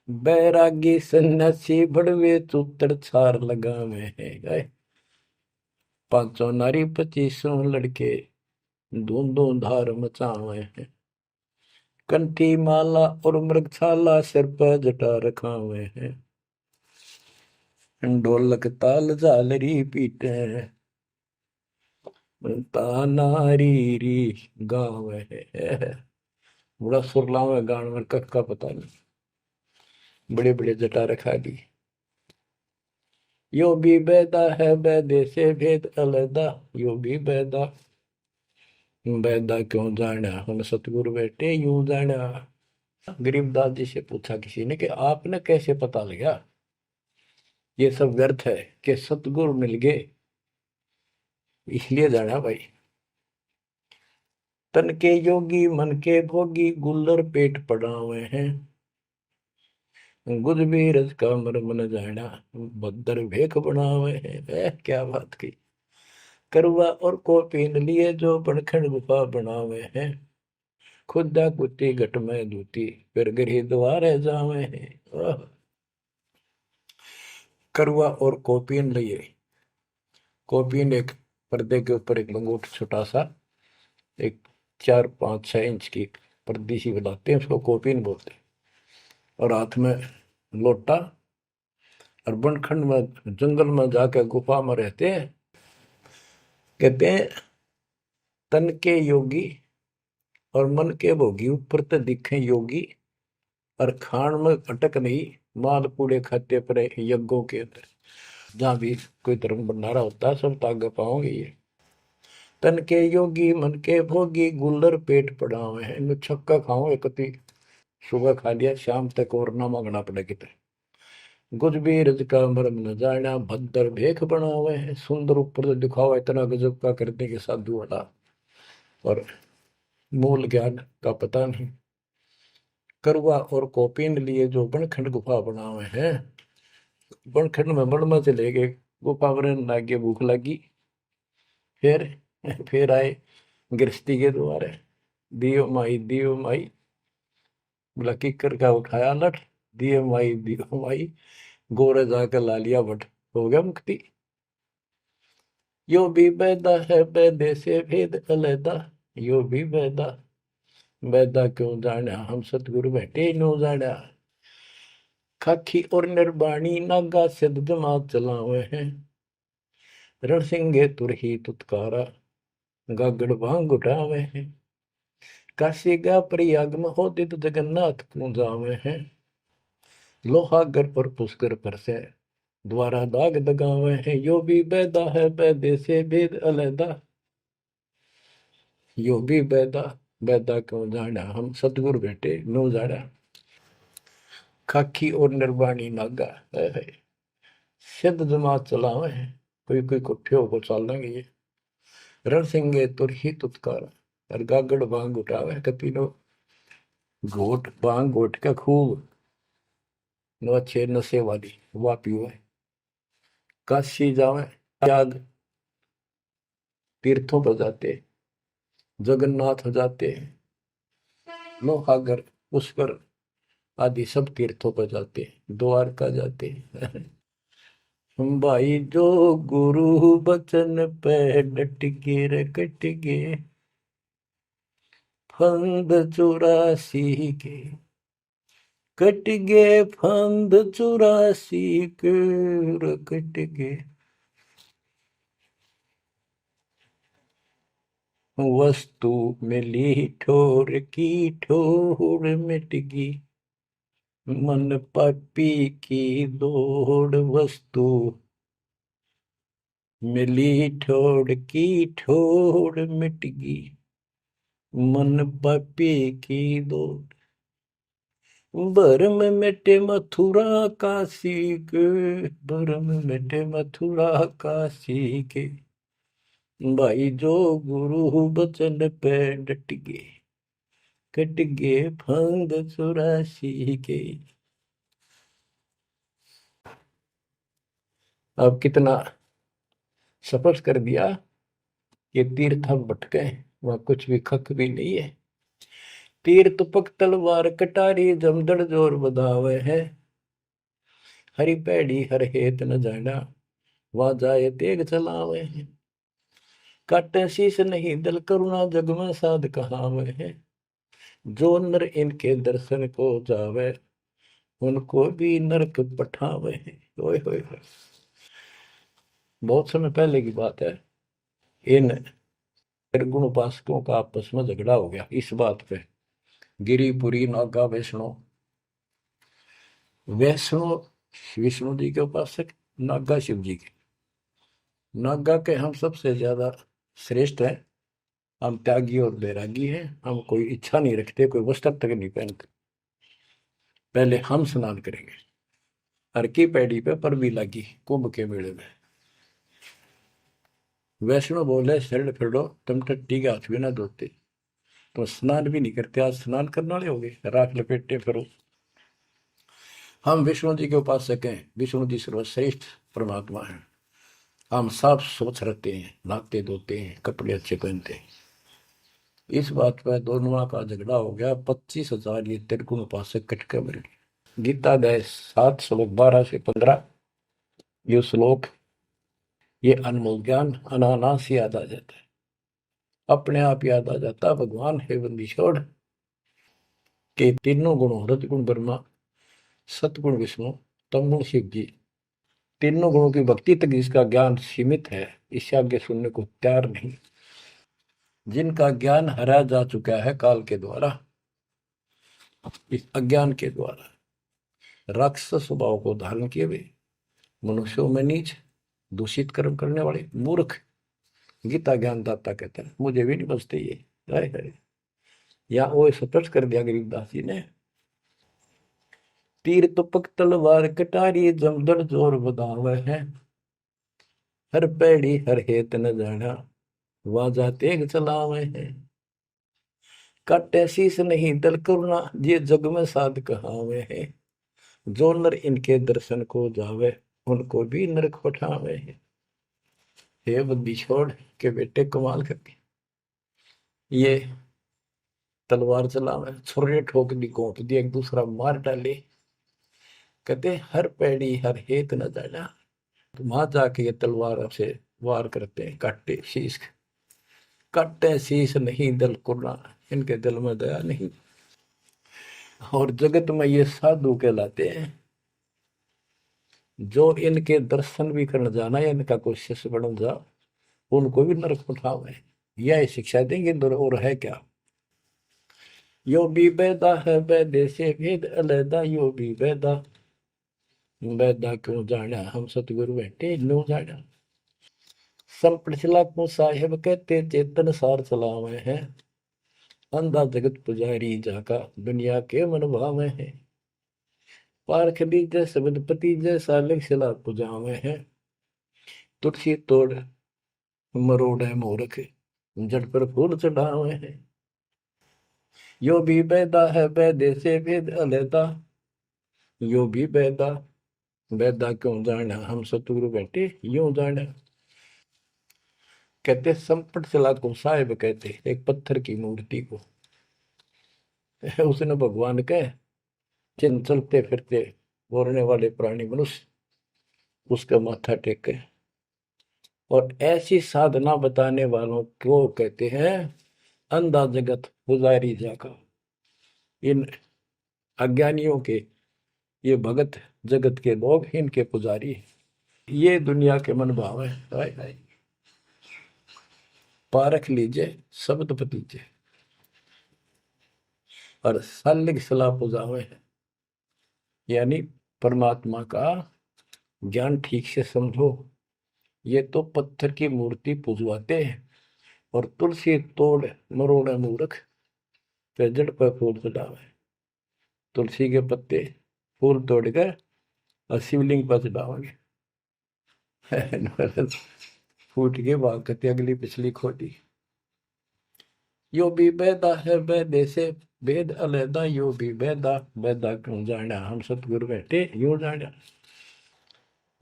बैरागी सन्यासी बड़वे चूतर छार लगावे है गए, 500 नारी 2500 लड़के, धूंधों धार मचावे हैं। कंठी माला और मृगशाला सिर पर जटा रखावे हैं, ढोलक ताल झालरी पीटे, तानारी री गाँव है। बड़ा सुरलाव है गान में, कख का पता नहीं, बड़े बड़े जटा रखा दी। यो भी बैदा है बैदे से भेद अलदा, यो भी बैदा, बैदा क्यों जाना हम सतगुरु बैठे यूं जाना। गरीबदास जी से पूछा किसी ने कि आपने कैसे पता लगा ये सब व्यर्थ है, कि सतगुरु मिल गए इसलिए जाना भाई। तन के योगी मन के भोगी, गुल्लर पेट पड़ा हुए हैं, गुज भी रज का मर्म न जाना, भद्र भेख बना हुए हैं। क्या बात की। करवा और को पीन लिए जो बनखंड गुफा बना हुए हैं, खुदा कुत्ती घट में दूती फिर गिरी द्वारे जावे हैं। करवा और कोपीन लिए, कोपीन एक पर्दे के ऊपर एक लंगोट छोटा सा, एक 4-5-6 इंच की पर्दी सी बनाते हैं, उसको कोपीन बोलते हैं, और हाथ में लोटा, और बनखंड में जंगल में जाकर गुफा में रहते हैं। कहते हैं तन के योगी और मन के भोगी, ऊपर तो दिखे योगी और खान में अटक नहीं, माल पूड़े खाते पर यज्ञों के अंदर जहां भी कोई धर्म भंडारा होता है सब तागे पाओगे ये। तन के योगी मन के भोगी, गुल्लर पेट पड़ा हुए हैं, इनमें छक्का खाओ एक, सुबह खा लिया शाम तक और ना मांगना पड़े कितने। कुछ भी रज का मरम न जाना, भद्र भेख बना हुए हैं, सुंदर ऊपर से दिखावा इतना गजब का करने के साधु वाला, और मूल ज्ञान का पता नहीं। करवा और कोपीन लिए जो बनखंड गुफा बना हुए हैं, बनखंड में बड़मा से ले गए, गुफा में लागे भूख लगी, फिर फिर आए गृहस्थी के द्वारे, दियो माई, बोला किकर का उठाया लठ, दियो माई, गोरे जाकर ला लिया बट, हो गया मुक्ति। यो भी बैदा है बैदे से भेद अलैदा, यो भी बैदा, बैदा क्यों जाना हम सतगुरु बैठे नो जाना। खाखी और निर्बाणी नागा सिद्ध दिमाग चलावे हैं, रणसिंगे तुरही तुतकारा, गागड़ भांग उठावे हैं। काशी गा प्रयाग में होदित जगन्नाथ को जावे हैं, लोहागर पर पुष्कर पर से द्वारा दाग दगावे हैं। यो भी बैदा है बैदे से भेद अलैदा, यो भी बैदा, बैदा क्यों जाना हम सतगुरु बेटे नो जाना। खाकी और निर्वाणी नागा है, सिद्ध जमात चलावे हैं, कोई कोई कुठे होकर चल लेंगे ये। रण सिंगे तुर ही तुतकार, और गागड़ बांग उठावे कतीनो, घोट बांग घोट का खूब नो अच्छे नशे वाली वा पीवे। काशी जावे त्याग, तीर्थों पर जाते, जगन्नाथ हो जाते, लोहागर पुष्कर आदि सब तीर्थों पर जाते, द्वारका जाते। भाई जो गुरु बचन पे डट के रे कट गए फंद 84 के, कट गए फंद 84 के रे कट गए। वस्तु मिली ठोर की ठोर मिट गई, मन पापी की दौड़। वस्तु मिली ठोर की ठोर मिट गई, मन पापी की दौड़। भरम मिटे मथुरा काशी के, भरम मिटे मथुरा काशी के। भाई जो गुरु बचन पे डट गए, कट गए फंद 84 के। अब कितना सफर कर दिया ये तीर्थ हम भटके, वहां कुछ भी खक भी नहीं है। तीर तुपक तलवार कटारी जमदड़ जोर बधावे है, हरी पैड़ी हर हेत न जाना, वहां जाए तेग चलावे है। काटे शीश नहीं दल करुणा जग में साध कहावे है, जो नर इनके दर्शन को जावे उनको भी नरक पठावे है। ओए होए होए। बहुत समय पहले की बात है, इन निर्गुण उपासकों का आपस में झगड़ा हो गया इस बात पे। गिरिपुरी नागा वैष्णो, वैष्णो विष्णु जी के उपासक, नागा शिव जी के। नागा के हम सबसे ज्यादा श्रेष्ठ हैं, हम त्यागी और बैरागी हैं, हम कोई इच्छा नहीं रखते, कोई वस्त्र तक नहीं पहनते। पहले हम स्नान करेंगे, हर की पैड़ी पे पर भी लगी कुंभ के मेले में। वैष्णो बोले शरण फिरो, तुम टट्टी के हाथ भी ना धोते, तो स्नान भी नहीं करते, आज स्नान करने वाले हो गए, राख लपेटे फिरो। हम विष्णु जी के उपासक हैं, विष्णु जी सर्वश्रेष्ठ परमात्मा हैं, हम साफ स्वच्छ रहते हैं, नहाते धोते हैं, कपड़े अच्छे पहनते हैं। इस बात पर दोनों का झगड़ा हो गया। 25,000 ये त्रिगुण उपासक कटके मर गए। गीता गए 7 श्लोक 12 से 15, ये श्लोक, ये अनमोल ज्ञान अनायास याद आ जाता है, अपने आप याद आ जाता। भगवान है बंदी छोड़ के तीनों गुणों रजगुण ब्रह्मा, सतगुण विष्णु, तमगुण शिव जी, तीनों गुणों की भक्ति तक जिसका ज्ञान सीमित है, इससे आगे सुनने को तैयार नहीं। जिनका ज्ञान हरा जा चुका है काल के द्वारा, इस अज्ञान के द्वारा, राक्षस स्वभाव को धारण किए हुए, मनुष्यों में नीच, दूषित कर्म करने वाले मूर्ख, गीता ज्ञानदाता कहते हैं, मुझे भी नहीं बचते ये। हाय हाय, या वो स्पष्ट कर दिया गरीबदास जी ने। तीर तुपक तलवार कटारी जमदड़ जोर बधावे है, हर पैड़ी हर हेत न जाना, वाजा तेग चलावे है। काटे शीस नहीं दल करुणा, ये जग में साध कहावे है, जो नर इनके दर्शन को जावे उनको भी नरक पठावे है। हे बुद्धि छोड़ के बेटे कमाल करके ये तलवार चलावे, छुरे ठोक दी, घोंप दी, एक दूसरा मार डाले। कहते हर पैड़ी हर हेत न जाना, तो वहां जाके ये तलवार से वार करते हैं, काटे शीश, काटे शीश नहीं दल कुर्रा, इनके दिल में दया नहीं। और जगत में ये साधु कहलाते हैं, जो इनके दर्शन भी करने जाना या इनका कोई शिष्य बन जा उनको भी नरक उठावे। यह शिक्षा देंगे और है क्या। यो भी बैदा है बैदे से भेद अलैदा, यो भी बैदा, बैदा क्यों जाना हम सतगुरु बैठे नो जाना। संपड़िचला को साहेब कहते चेतन सार चलावे हैं, अंधा जगत पुजारी जाका दुनिया के मन भावे हैं। पारख दीजय शब्दपति जैसा लिखला पुजावे हैं, तुलसी तोड़ मरोड़ है मूर्ख, जड़ पर फूल चढ़ावे हैं। यो भी बैदा है बैदे से भेद अलैदा, यो भी बैदा, बैदा क्यों जाना हम सतगुरु बैठे यूं जाना। कहते संपट चला को साहेब कहते एक पत्थर की मूर्ति को, उसने भगवान कहे चिन्ह चलते फिरते बोलने वाले प्राणी मनुष्य उसका माथा टेके। और ऐसी साधना बताने वालों को कहते हैं अंधा जगत पुजारी जाका। इन अज्ञानियों के, ये भगत जगत के लोग इनके पुजारी। ये दुनिया के मन भाव है। हाय हाय, पारख लीजिए शब्द पतीजे और सालिक सलाह पुजावे है। यानी परमात्मा का ज्ञान ठीक से समझो। ये तो पत्थर की मूर्ति पुजवाते हैं और तुलसी तोड़ मरोड़े मूर्ख पे जड़ पर फूल चढ़ावे। तुलसी के पत्ते फूल तोड़कर और शिवलिंग पर चढ़ावेंगे। फूट के भाग करते अगली पिछली खोटी। यो भी बेदा है बेदे से भेद अलैदा, यो भी बेदा बेदा क्यों जाना हम सतगुरु बैठे यूं जाना।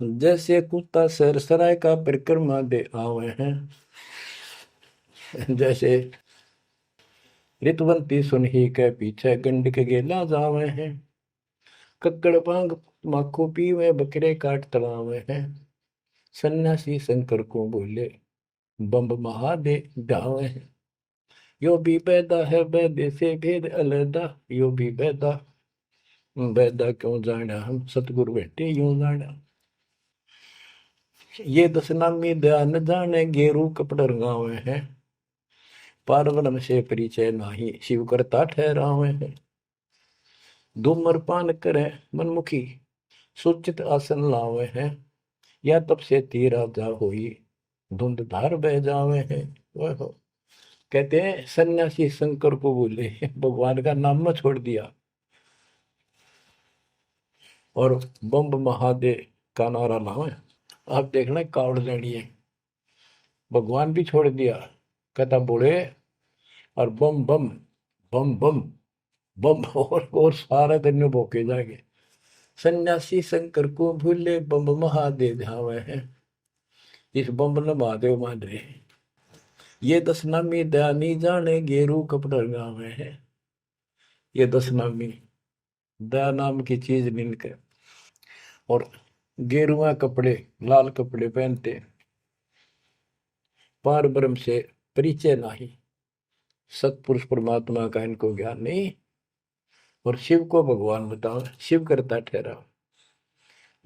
जैसे कुत्ता सरसराय का परिक्रमा दे आवे हैं, जैसे ऋतुवंती सुनही के पीछे गंड के गेला जावे हैं। कक्कड़ पांग माखो पीवे बकरे काट तड़ावे हैं। सन्यासी शंकर को बोले बम्ब महादे ढावे हैं। यो भी बैदा है बैदे से भेद अलैदा, यो भी बैदा बैदा क्यों जाना हम सतगुरु बैठे यूं जाना। ये दशनामी ध्यान जाने गेरू कपड़ रंगावे हैं। पारब्रह्म से परिचय नाही शिव करता ठहरावे हैं। धूम्रपान करे मनमुखी सुचित आसन लावे हैं। या तब से तीर राजा हुई धुंध धार बह जावे हैं। वह कहते हैं सन्यासी शंकर को बोले भगवान का नाम में छोड़ दिया और बम्ब महादेव का नारा लावे। आप देखना कावड़ लेनी है, भगवान भी छोड़ दिया, कहता बोले और बम बम बम बम बम और सारा दिन भोके जाएंगे। सन्यासी शंकर को भूले बम महादेव धावे हैं। इस बम ने महादेव मान रहे हैं। ये दशनामी दयानी जाने गेरू कपड़ा गावे हैं। ये दशनामी दया नाम की चीज मिलकर और गेरुआ कपड़े लाल कपड़े पहनते। पार ब्रह्म से परिचय नहीं, सतपुरुष परमात्मा का इनको ज्ञान नहीं और शिव को भगवान बताओ, शिव करता ठहरा।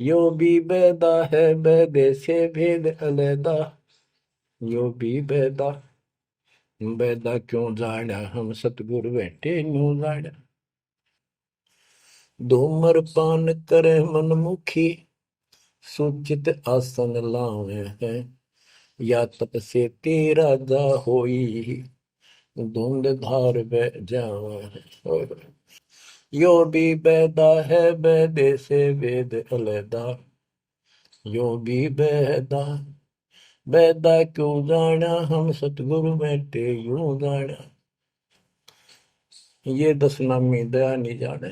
यो भी बैदा है बैदे से भेद अलैदा, यो भी बैदा बैदा क्यों जाना हम सतगुरु बैठे न्यू जाना। धूम्रपान करे मनमुखी सुचित आसन लावे हैं। या तप से तेरा जा होई धुंध धार बह जावे। यो भी बैदा है बैदे से वेद अलैदा, यो भी बैदा बैदा क्यों जाना हम सतगुरु बैठे यूं जाना। ये दशनामी दया नहीं जाने,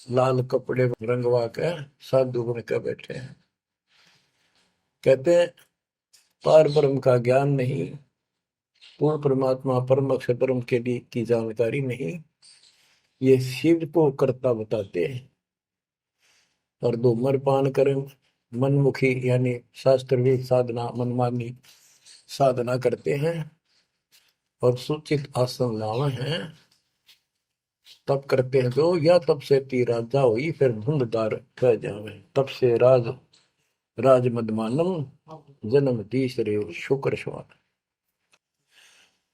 लाल कपड़े रंगवा के साधु बन के बैठे हैं। कहते हैं पार ब्रह्म का ज्ञान नहीं, पूर्ण परमात्मा परम अक्षर ब्रह्म के लिए की जानकारी नहीं, ये शिव को करता बताते हैं। और धूम्रपान करें मनमुखी यानी शास्त्र साधना मनमानी साधना करते हैं और सूचित आसन लावे हैं। तब करते हैं जो या तब से तीरा जाओ फिर धुंधदार कह जावे। तब से राज मदमानम जन्म तीसरे शुक्र स्वान।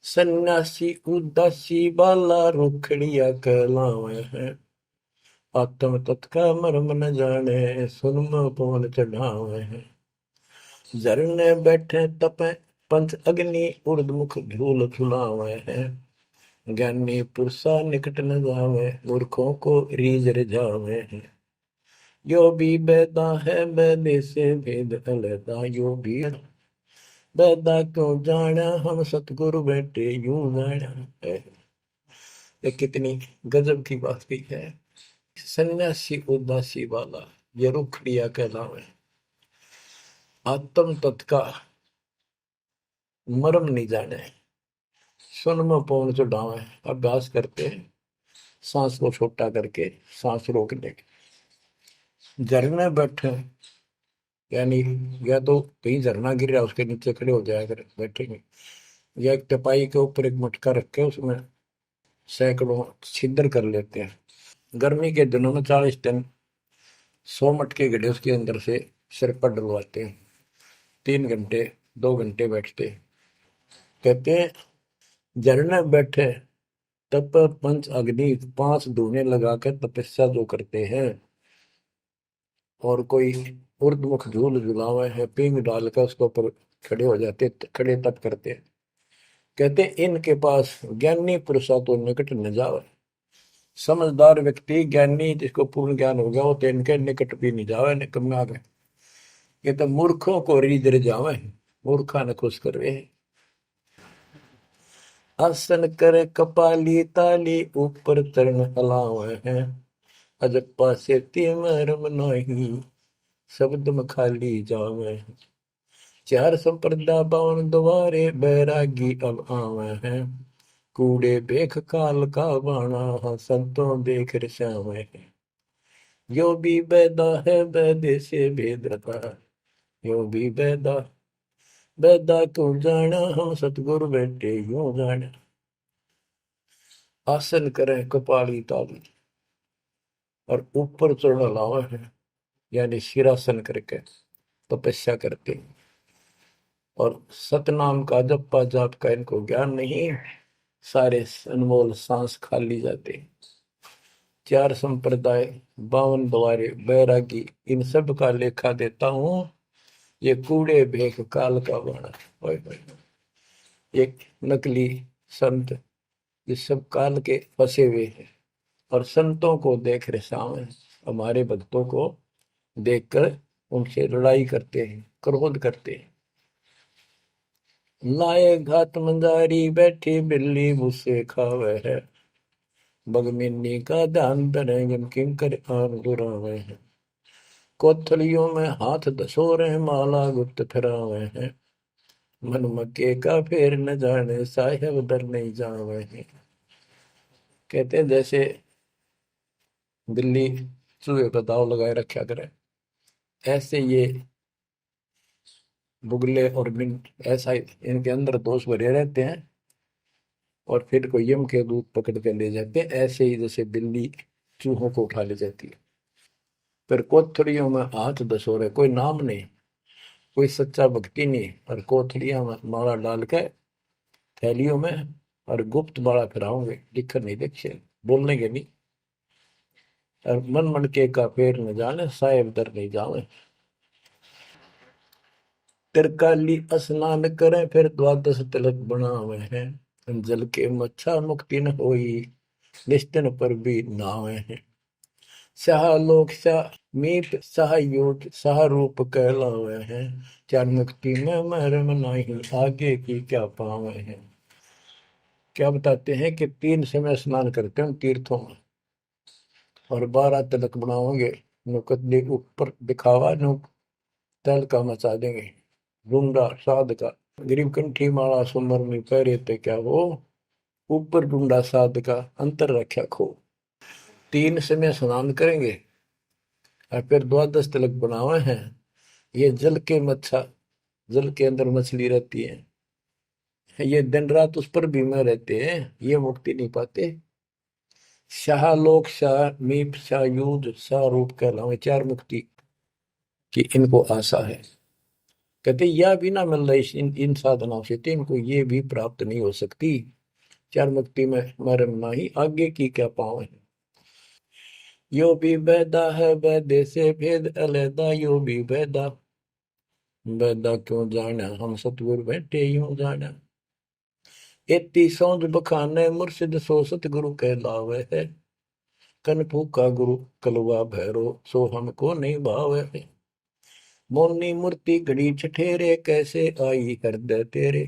सन्यासी उदासी बाला रुखड़िया कहलावे हैं। आत्म तत्का मर्म न जाने सुनम पवन चढ़ावे हैं। झरने बैठे तपे पंच अग्नि उर्दमुख झूल झुलावे हैं। ज्ञानी पुरुषा निकट न जावे मूर्खों को रीझ रिझावे हैं। यो भी बैदा है बैदे से भेद अलैदा, यो भी बैदा क्यों जाना हम सतगुरु बैठे यूं जाना। ये कितनी गजब की बात की है। सन्यासी उदासी वाला ये रुखड़िया कहलावे। आत्म तत्का मर्म नहीं जाने सुन में पवन चढ़ावे। अभ्यास करते हैं सांस को छोटा करके सांस रोकने के। झरने बैठे यानी या तो कहीं झरना गिर रहा है उसके नीचे खड़े हो जाया कर बैठेंगे, या एक टपाई के ऊपर एक मटका रख के उसमें सैकड़ों छिद्र कर लेते हैं। गर्मी के दिनों में 40 दिन 100 मटके गड्ढे उसके अंदर से सिर पर डलवाते हैं। 3 घंटे 2 घंटे बैठते हैं। कहते हैं झरने बैठे तप पंच अग्नि 5 धूने लगाकर तपस्या जो करते हैं, और कोई उर्दमुख झूल झुलावे है पींग डालकर उसके ऊपर खड़े हो जाते, खड़े तप करते हैं। कहते हैं इनके पास ज्ञानी पुरुषा तो निकट न जावे। समझदार व्यक्ति ज्ञानी जिसको पूर्ण ज्ञान हो गया वो तो इनके निकट भी नहीं जावे, निकम आ गए। ये तो मूर्खों को रीझ जावे, मूर्खा ने खुश करवे। आसन करे कपाली ताली ऊपर चरण हलावे हैं, अजप्पा से मरम नहीं शब्द में खाली जावे हैं। चार संप्रदा बावन द्वारे बैरागी अब आवे हैं, कूड़े बेख काल का बाणा संतों देख रसावे हैं। यो भी बैदा है बैदे से भेद रखा, यो भी बैदा बैदा क्यों जाना हम सतगुरु बैठे यूं जाना। आसन करें कपाली ताली और ऊपर चढ़ लावा है, यानी शिरासन करके तपस्या करते हैं। और सतनाम का जप्पा जाप का इनको ज्ञान नहीं, सारे अनमोल सांस खाली जाते। चार संप्रदाय 52 द्वारे बैरागी इन सब का लेखा देता हूं, ये कूड़े भेख काल का बाणा। एक नकली संत ये सब काल के फंसे हुए हैं, और संतों को देख रहे सामने हमारे भक्तों को देखकर उनसे लड़ाई करते हैं, क्रोध करते हैं। लाए घात मंजारी बैठी बिल्ली भूसे खावे है, बगमिनी का ध्यान धरे किंकर आन दुरावे है। कोथलियों में हाथ दसोरे माला गुप्त फिरावे हैं, मन मक्के का फेर न जाने साहेब डर नहीं जावे हैं। कहते हैं जैसे बिल्ली चूहे पर दाव लगाए रखा करे, ऐसे ये बुगले और मिंट ऐसा इनके अंदर दोष भरे रहते हैं, और फिर को यम के दूत पकड़ के ले जाते हैं। ऐसे ही जैसे बिल्ली चूहों को उठा ले जाती है। फिर कोथड़ियों में हाथ दसोरे, कोई नाम नहीं, कोई सच्चा भक्ति नहीं, और कोथड़ियां में माला डाल के थैलियों में और गुप्त माला फिराओगे, दिखकर नहीं देखे, बोलने के नहीं। और मन मन के का फेर न जाने साहेब दर नहीं जावे। तिरकाली स्नान करें फिर द्वादश तिलक बनावे हैं, जल के मच्छा मुक्ति न होई निश्चन पर भी नावे हैं। शाह लोक शाह मीत शाह योग शाह रूप कहलावे हैं, चार मुक्ति में मरम नहीं आगे की क्या पावे हैं। क्या बताते हैं कि 3 समय स्नान करते हैं तीर्थों में, और 12 तिलक बनाओगे, नुकत ऊपर दिखावा नु तल का मचा देंगे, डूंगा साध का गरीब कंठी माला सुमर में पैरे ते क्या वो, ऊपर डूंडा साध का अंतर रख्या खो। 3 समय स्नान करेंगे और फिर द्वादश तिलक बनावे हैं। ये जल के मच्छा, जल के अंदर मछली रहती है, ये दिन रात उस पर बीमार रहते हैं, ये मुक्ति नहीं पाते। शाह लोक शाह मीप शाह युद्ध शाह रूप कहलावे, 4 मुक्ति की इनको आशा है। कहते यह भी ना मिल रही इन साधनाओं से, तो इनको ये भी प्राप्त नहीं हो सकती। 4 मुक्ति में मरम नाही आगे की क्या पावे। यो भी बैदा है बैदे से भेद अलैदा, यो भी बैदा बैदा क्यों जाना हम सतगुरु बैठे यूं जाना। एती सौंध बखाने मुर्शिद सो सतगुरु कहलावे है, कन फूका गुरु कलवा भैरो सो हमको नहीं भावे है। मोनी मूर्ति घड़ी ठठेरे कैसे आई हृदय तेरे,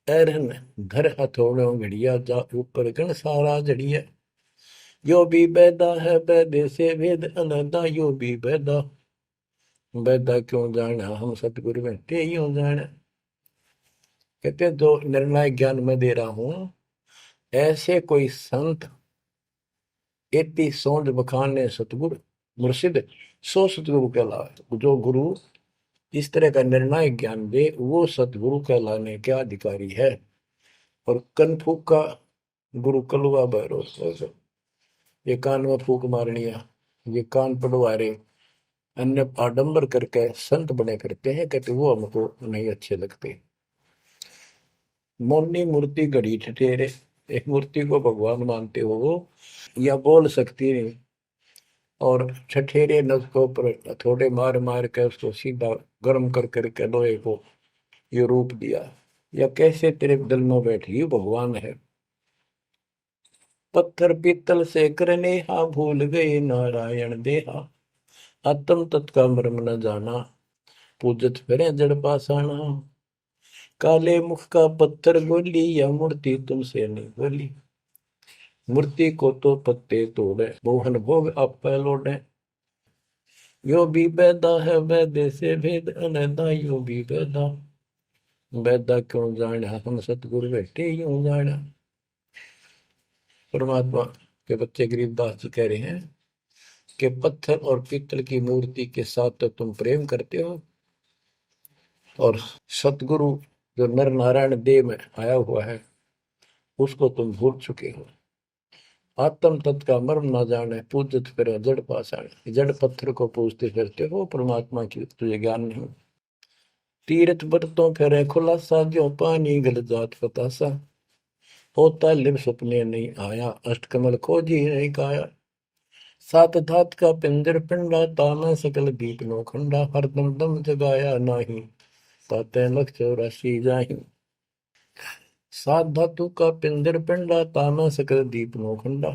ऐरन घर हथौड़ों घड़िया जा ऊपर गण सारा जड़िया। यो भी बैदा है बैदे से भेद अलैदा, यो भी बैदा बैदा क्यों जाना हम सतगुरु बैठे यूं जाना। कहते हैं जो निर्णायक ज्ञान में दे रहा हूं, ऐसे कोई संत एती सौंध बखाने सतगुरु मुर्शिद सो सतगुरु कहलाए। जो गुरु इस तरह का निर्णायक ज्ञान दे वो सतगुरु कहलाने के अधिकारी है। और कनफूक का गुरु कलुआ भैरव, ये कान में फूक मारनिया, ये कान पड़वा रहे, अन्य आडंबर करके संत बने करते हैं, कहते वो हमको नहीं अच्छे लगते। मौनी मूर्ति घड़ी ठठेरे, एक मूर्ति को भगवान मानते हो या बोल सकती नहीं, और ठठेरे न उसको ऊपर थोड़े मार मार के उसको सीधा गर्म कर करके लोहे को ये रूप दिया, या कैसे तेरे दिल में बैठी भगवान है। पत्थर पीतल से करने हा, भूल गए नारायण देहा, आत्म तत्का मर्म न जाना, पूजत फिरे जड़ पासाना। काले मुख का पत्थर गोली, या मूर्ति तुमसे नहीं बोली, मूर्ति को तो पत्ते तोड़े, मोहन भोग आप लौटे। यो भी बैदा है वैदे से भेद अलैदा, यो भी बैदा, बैदा क्यों जाना हम सतगुरु बैठे यूं जाना। परमात्मा के बच्चे गरीबदास जी कह रहे हैं कि पत्थर और पीतल की मूर्ति के साथ तो तुम प्रेम करते हो, और सतगुरु जो नर नारायण देव में आया हुआ है उसको तुम भूल चुके हो। आत्म तत्व का मर्म ना जाने, पूजत फिर जड़ पाषाण, जड़ पत्थर को पूजते फिरते हो, परमात्मा की तुझे ज्ञान नहीं। तीर्थ बरतों फिर खुलासा, जो पानी गल जात फतासा, होता लिव सपने नहीं आया, अष्टकमल खोजी नहीं काया। सात धात का पिंजर पिंडा, ताना सकल दीप नो खंडा, हरदम दम जगाया नाही, ताते लख 84 जाहि। सात धातु का पिंजर पिंडा, ताना सकल दीप नो खंडा,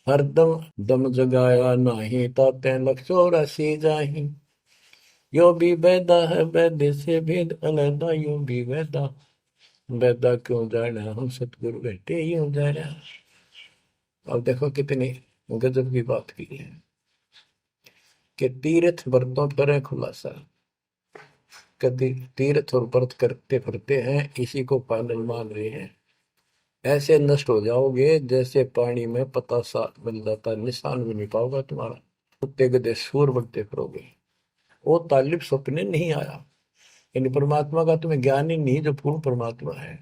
हरदम दम जगाया नाही, ताते लख 84 जाहि। यो भी वैदा है वैद्य से भेद अलैदा, यो भी वैदा, वैदा क्यों जाना हम सतगुरु बैठे यूं जाना। अब देखो कितनी गजब की बात की है कि तीर्थ व्रतों पर खुलासा, कभी तीर्थ और व्रत करते फिरते हैं, इसी को पालन मान रहे हैं। ऐसे नष्ट हो जाओगे जैसे पानी में पतासा मिल जाता, निशान भी नहीं पाओगा तुम्हारा, कुत्ते गधे सूर बनते फिरोगे। वो तालिब सपने नहीं आया, यानी परमात्मा का तुम्हें ज्ञान ही नहीं जो पूर्ण परमात्मा है।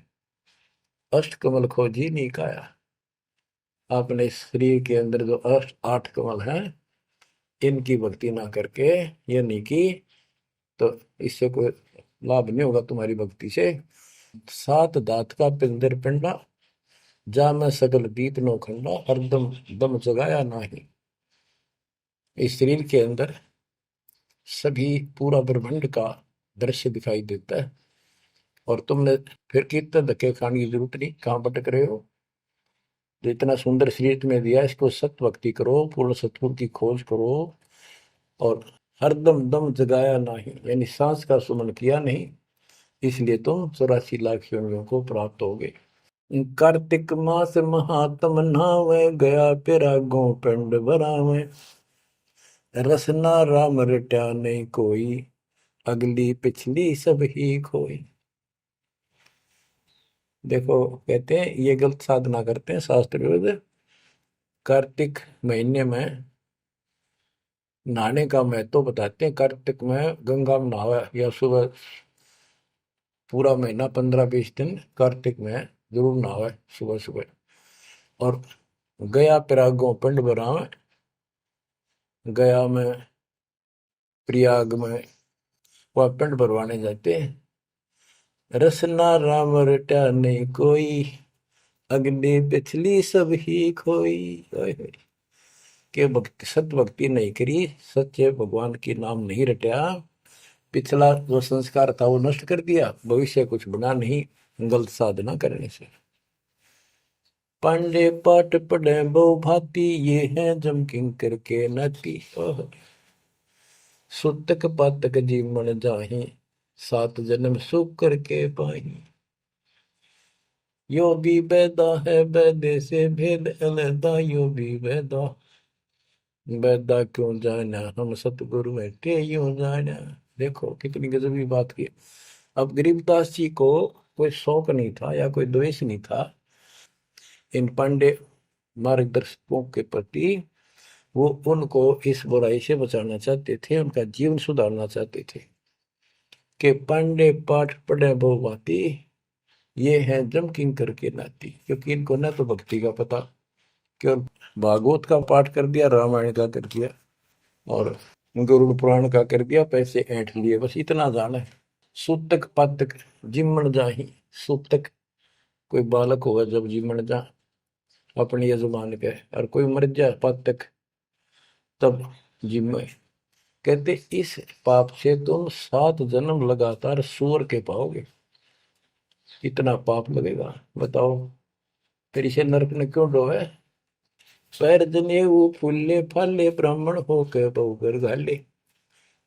अष्ट कमल खोजी नहीं काया, आपने शरीर के अंदर जो अष्ट 8 कमल हैं इनकी भक्ति ना करके ये नहीं की तो इससे कोई लाभ नहीं होगा तुम्हारी भक्ति से। सात दात का पिंदर पिंडा, जा मैं सकल दीप नो खंडा, हरदम दम जगाया नाही। इस शरीर के अंदर सभी पूरा ब्रह्मांड का दृश्य दिखाई देता है, और तुमने फिर कितने धक्के खाने की जरूरत नहीं, कहाँ भटक रहे हो। जो इतना सुंदर शरीर तुम्हें दिया इसको सत्य भक्ति करो, पूर्ण सतगुरु की खोज करो, और हरदम दम जगाया नहीं, यानी सांस का सुमन किया नहीं, इसलिए तुम 84 लाख योनियों को प्राप्त हो गए। कार्तिक मास महात्म नहावे, गया पिरागों पिंड भरावे, रसना राम रट्या नहीं कोई, अगली पिछली सब ही खोई। देखो कहते हैं ये गलत साधना करते हैं शास्त्र विरुद्ध। कार्तिक महीने में नहाने का महत्व बताते हैं। कार्तिक में गंगा में नहावा, या सुबह पूरा महीना 15-20 दिन कार्तिक में जरूर नहावा सुबह सुबह। और गया प्रयागों पिंड भरावे, गया में प्रयाग में वह पिंड भरवाने जाते हैं। रसना राम रटा नहीं कोई, अग्नि पिछली सब ही खोई। के भक्ति सत भक्ति नहीं करी, सच्चे भगवान की नाम नहीं रटा, पिछला जो संस्कार था वो नष्ट कर दिया, भविष्य कुछ बना नहीं गलत साधना करने से। पांडे पाठ पढ़े बहु भांति, ये है जम किंकर के नाती। सुतक पातक जीवन जाहि, 7 जन्म सुख करके पाही। यो भी बैदा है बैदे से भेद अलैदा, यो भी बैदा, बैदा क्यों जाना हम सतगुरु बैठे यूं जाना। देखो कितनी गजब की बात की। अब गरीबदास जी को कोई शौक नहीं था या कोई द्वेष नहीं था इन पांडे मार्गदर्शकों के प्रति, वो उनको इस बुराई से बचाना चाहते थे, उनका जीवन सुधारना चाहते थे कि पांडे पाठ पढ़े बहुभांति, ये है जम किंकर के नाती। क्योंकि इनको ना तो भक्ति का पता, केवल भागवत का पाठ कर दिया, रामायण का कर दिया और गरुड़ पुराण का कर दिया, पैसे ऐंठ लिए, बस इतना जाना है। सूतक पातक जिमण जाही। सूतक कोई बालक होगा जब जिमण जा अपने यजमान के, और कोई मर जाए पातक तब जिम्मे। कहते इस पाप से तुम 7 जन्म लगातार सूअर के पाओगे, इतना पाप लगेगा। बताओ फिर इसे नरक में क्यों डोवे। पैर जने वो फूले फाले ब्राह्मण हो के बहुगर घाले,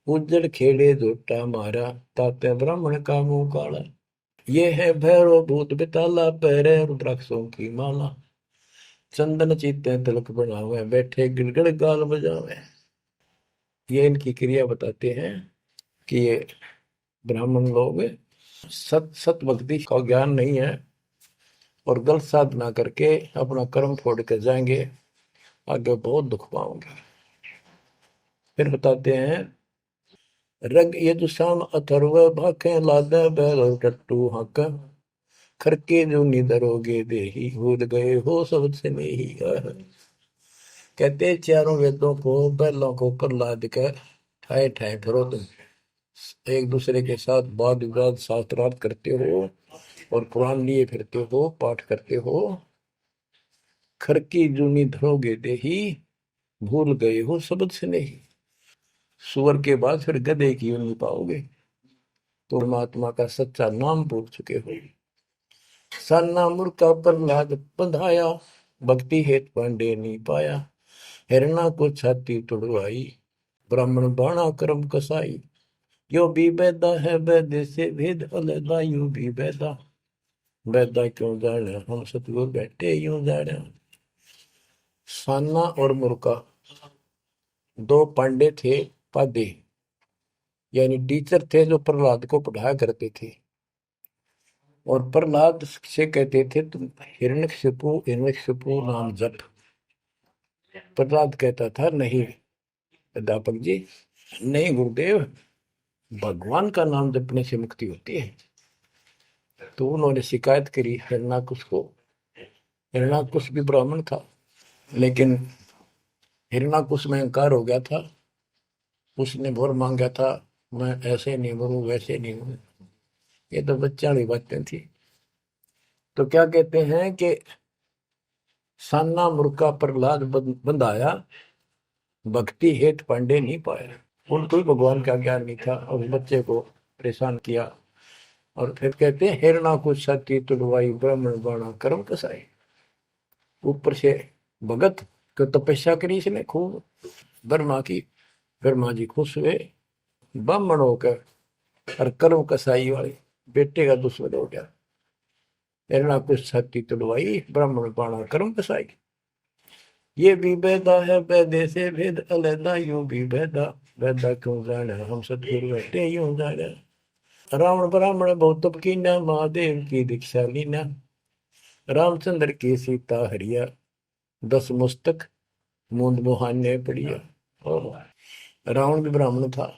उज्जड़ खेड़े झोटा मारा, ताते ब्राह्मण का मुंह काला। ये है भैरव भूत बिताला, पैरे रुद्राक्षों की माला, चंदन चीते तिलक बनावे, बैठे गिड़गड़ गाल बजावे। ये इनकी क्रिया बताते हैं कि ये ब्राह्मण लोग सत सत भक्ति का ज्ञान नहीं है और गलत साधना करके अपना कर्म फोड़ कर जाएंगे, आगे बहुत दुख पाओगे। फिर बताते हैं रग यजुषाम अथर्व भाखे लादे बैल टट्टू हक, खरके जो निधरोगे देही, भूल गए हो सबसे नहीं। कहते चारों वेदों को बैलों को पर लाद कर ठाए ठाए फिरो तुम, एक दूसरे के साथ वाद विवाद शास्त्रार्थ करते हो और पुराण लिए फिरते हो, पाठ करते हो। खरकी जूनी धरोगे देही, भूल गए हो शब्द से नहीं। सुअर के बाद फिर गधे की यूं पाओगे, तो परमात्मा का सच्चा नाम भूल चुके हो। सन्ना मुर्का प्रहलाद बंधाया, भक्ति हेत पांडे नहीं पाया, हिरणा को छाती तुड़वाई, ब्राह्मण बाणा कर्म कसाई। यो भी बैदा है वैद्य से भेद अलैदा, यूं भी बैदा बैदा क्यों जाने, हम सतगुरु बैठे यूं जाने। सान्ना और मुर्का 2 पांडे थे, पादे यानी टीचर थे जो प्रहलाद को पढ़ाया करते थे। और प्रहलाद से कहते थे तुम हिरण्यकशिपु नाम जप। प्रहलाद कहता था नहीं अध्यापक जी, नहीं गुरुदेव, भगवान का नाम जपने से मुक्ति होती है। तो उन्होंने शिकायत करी हिरण्याकुश को। हिरण्याकुश भी ब्राह्मण था, लेकिन हिरण्याकुश में अहंकार हो गया था। उसने भोर मांगा था, मैं ऐसे नहीं मरूं वैसे नहीं मरूं। ये तो बच्चा वाली बातें थी। तो क्या कहते हैं कि सान्ना मुर्का प्रहलाद बंधाया, भक्ति हेत पांडे नहीं पाया। उनको भी भगवान का ज्ञान नहीं था और बच्चे को परेशान किया। और फिर कहते हैं हिरणा को छाती तुड़वाई, ब्राह्मण बाणा कर्म कसाई। ऊपर से भगत को तपस्या करी इसने खूब ब्रह्मा की, ब्रह्मा जी खुश हुए, ब्राह्मण होकर और कर्म कसाई वाले बेटे का दुश्मन हो गया। हिरणा को छाती तुड़वाई, ब्राह्मण बाणा कर्म कसाई। ये भी बैदा है बैदे से भेद अलैदा, यूं भी बैदा बैदा क्यों जाने, हम सतगुरु बैठे यूं जाने। रावण ब्राह्मण बहुत तप कीना, महादेव की दीक्षा लीना, रामचंद्र की सीता हरिया, 10 मुस्तक मूंद मुहाने पड़िया। और रावण भी ब्राह्मण था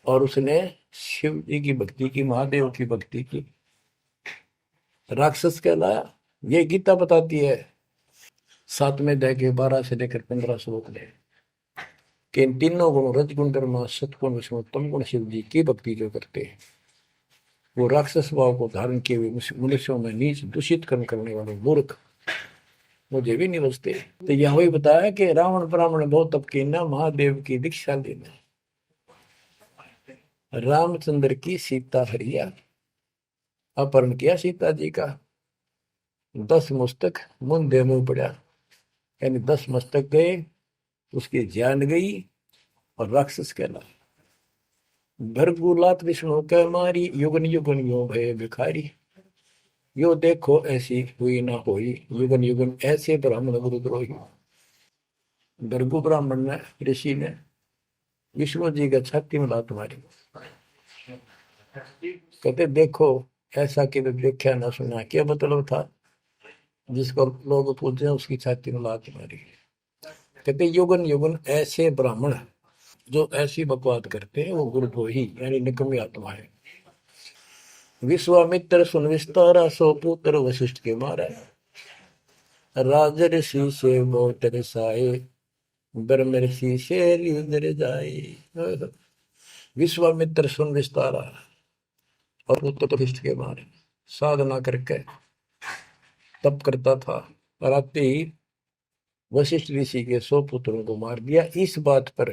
और उसने शिव जी की भक्ति की, महादेव की भक्ति की, राक्षस कहलाया। ये गीता बताती है 7वें अध्याय के 12 से लेकर 15 श्लोक में कि इन तीनों गुण रजगुण ब्रह्मा सतगुण विष्णु तम गुण शिव जी की भक्ति जो करते हैं, वो राक्षस भाव को धारण किए हुए मनुष्यों में नीच दूषित कर्म करने वाले मूर्ख मुझे भी नहीं बचते। तो यह वही बताया कि रावण ब्राह्मण बहुत तप कीना, महादेव की दीक्षा लेना, रामचंद्र की सीता हरिया, अपहरण किया सीता जी का, 10 मस्तक मुंदे मुंह पड़ा, यानी 10 मस्तक गए, उसकी जान गई और राक्षस कहला। भरगुलात विष्णु कह मारी, युगन युगन यो भय भिखारी, यो देखो ऐसी हुई ना होई, युगन युगन ऐसे ब्राह्मण गुरुद्रोही। भृगु ब्राह्मण ने, ऋषि ने विष्णु जी का छाती में लात मारी। कहते देखो ऐसा कि देखा ना सुना, क्या मतलब था, जिसको लोग पूछे उसकी छाती में लात मारी। कहते युगन युगन ऐसे ब्राह्मण जो ऐसी बकवाद करते हैं वो गुरुद्रोही यानी निकम्मी आत्मा है। विश्वामित्र सुन विस्तारा, सो पुत्र वशिष्ठ के मारा। राजर्षि से बहुत रसाए, ब्रह्म ऋषि से रिंदर जाए। विश्वामित्र सुन विस्तारा और पुत्र वशिष्ठ के मारे। साधना करके तप करता था, रात ही वशिष्ठ ऋषि के 100 पुत्रों को मार दिया। इस बात पर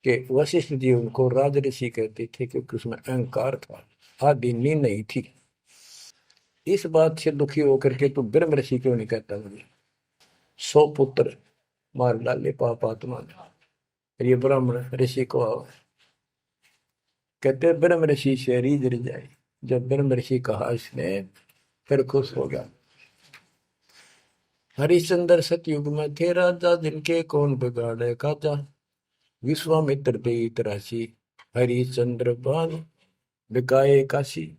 कि वशिष्ठ जी उनको राज ऋषि कहते थे क्योंकि उसमें अहंकार था, आदि नींद नहीं थी। इस बात से दुखी होकर के तू ब्रह्म ऋषि क्यों नहीं कहता मुझे? 100 पुत्र मार डाले पाप आत्मा ने। ये ब्राह्मण ऋषि को कहते ब्रह्म ऋषि से रीझ जाए। जब ब्रह्म ऋषि कहा इसने फिर खुश हो गया। हरिश्चंद्र सतयुग में थे राजा, जिनके कौन बिगाड़े काजा। विश्वामित्र देत राशि, हरिश्चंद्र बान बिकाए काशी।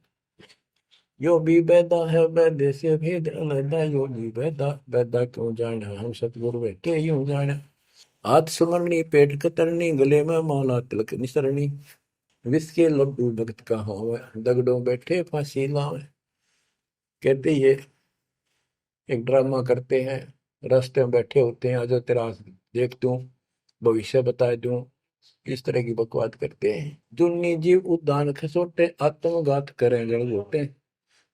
यो भी बैदा है वैद्य से भेद अलैदा, यो भी बैदा बैदा क्यों जाने, हम सतगुरु बैठे यूं जाने। हाथ सुमरनी पेट कतरनी, गले में माला तिलक निसरनी। विष के लड्डू भगत का होवे, दगड़ों बैठे फांसी लावे। कहते ये एक ड्रामा करते हैं, रास्ते में बैठे होते हैं, आज तेरा देख दूं, भविष्य बता दूं, इस तरह की बकवाद करते हैं। जुन्नी जीव उद्दान खसोटे, आत्मघात करें जड़ घोटे।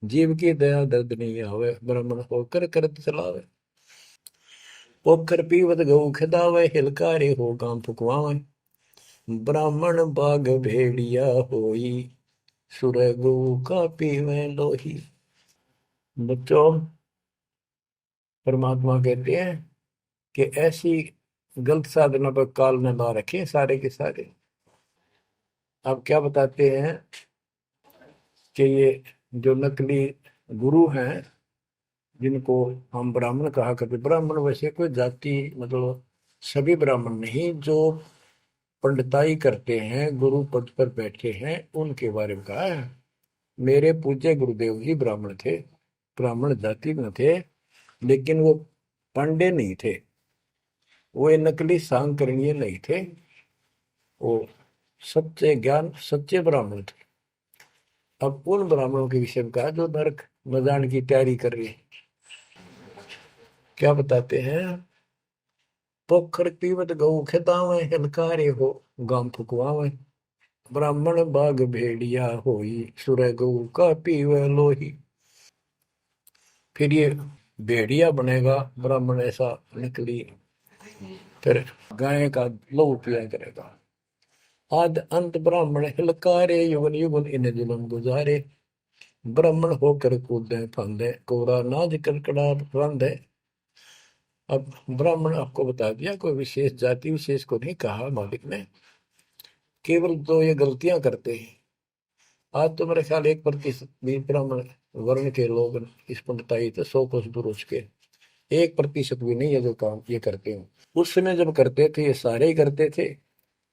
जीव की दया दर्द नहीं आवे, ब्राह्मण होकर करत चलावे। पोखर पीवत गऊ खिदावे, हिलकारे हो गांव फुकवावे। ब्राह्मण बाग भेड़िया होई, सुर गऊ का पीवे लोही। बच्चों, परमात्मा कहते हैं कि ऐसी गलत साधना पर काल न ला रखे सारे के सारे। आप क्या बताते हैं कि ये जो नकली गुरु हैं जिनको हम ब्राह्मण कहा करते, ब्राह्मण वैसे कोई जाति मतलब सभी ब्राह्मण नहीं, जो पंडिताई करते हैं गुरु पद पर बैठे हैं उनके बारे में कहा है। मेरे पूज्य गुरुदेव ही ब्राह्मण थे, ब्राह्मण जाति में थे, लेकिन वो पांडे नहीं थे, वो ये नकली सांकरणीय नहीं थे, वो सच्चे ज्ञान सच्चे ब्राह्मण थे। अब उन ब्राह्मणों के विषय में कहा जो नरक में जाने की तैयारी कर रही है। क्या बताते हैं? पोखर पीवत गऊ खेतावे, हिलकारे हो गांव फुकवावे। ब्राह्मण बाग भेड़िया होई, सुर गऊ का पीवे लोही। फिर ये भेड़िया बनेगा ब्राह्मण, ऐसा निकली, फिर गाय का लहू पिया करेगा। आद अंत ब्राह्मण हिलकारे, युगन युगन इन जुलम गुजारे। ब्राह्मण होकर कूदे फांदे, कोरा नाज कड़कड़ा फांदे। अब ब्राह्मण आपको बता दिया, कोई विशेष जाति विशेष को नहीं कहा मालिक ने, केवल तो ये गलतियां करते हैं। आज तो मेरे ख्याल 1% भी ब्राह्मण वर्ण के लोग इस पंडिताई तो 100 कोस दूर उठ के 1% भी नहीं है जो काम ये करते हैं। उस समय जब करते थे ये सारे ही करते थे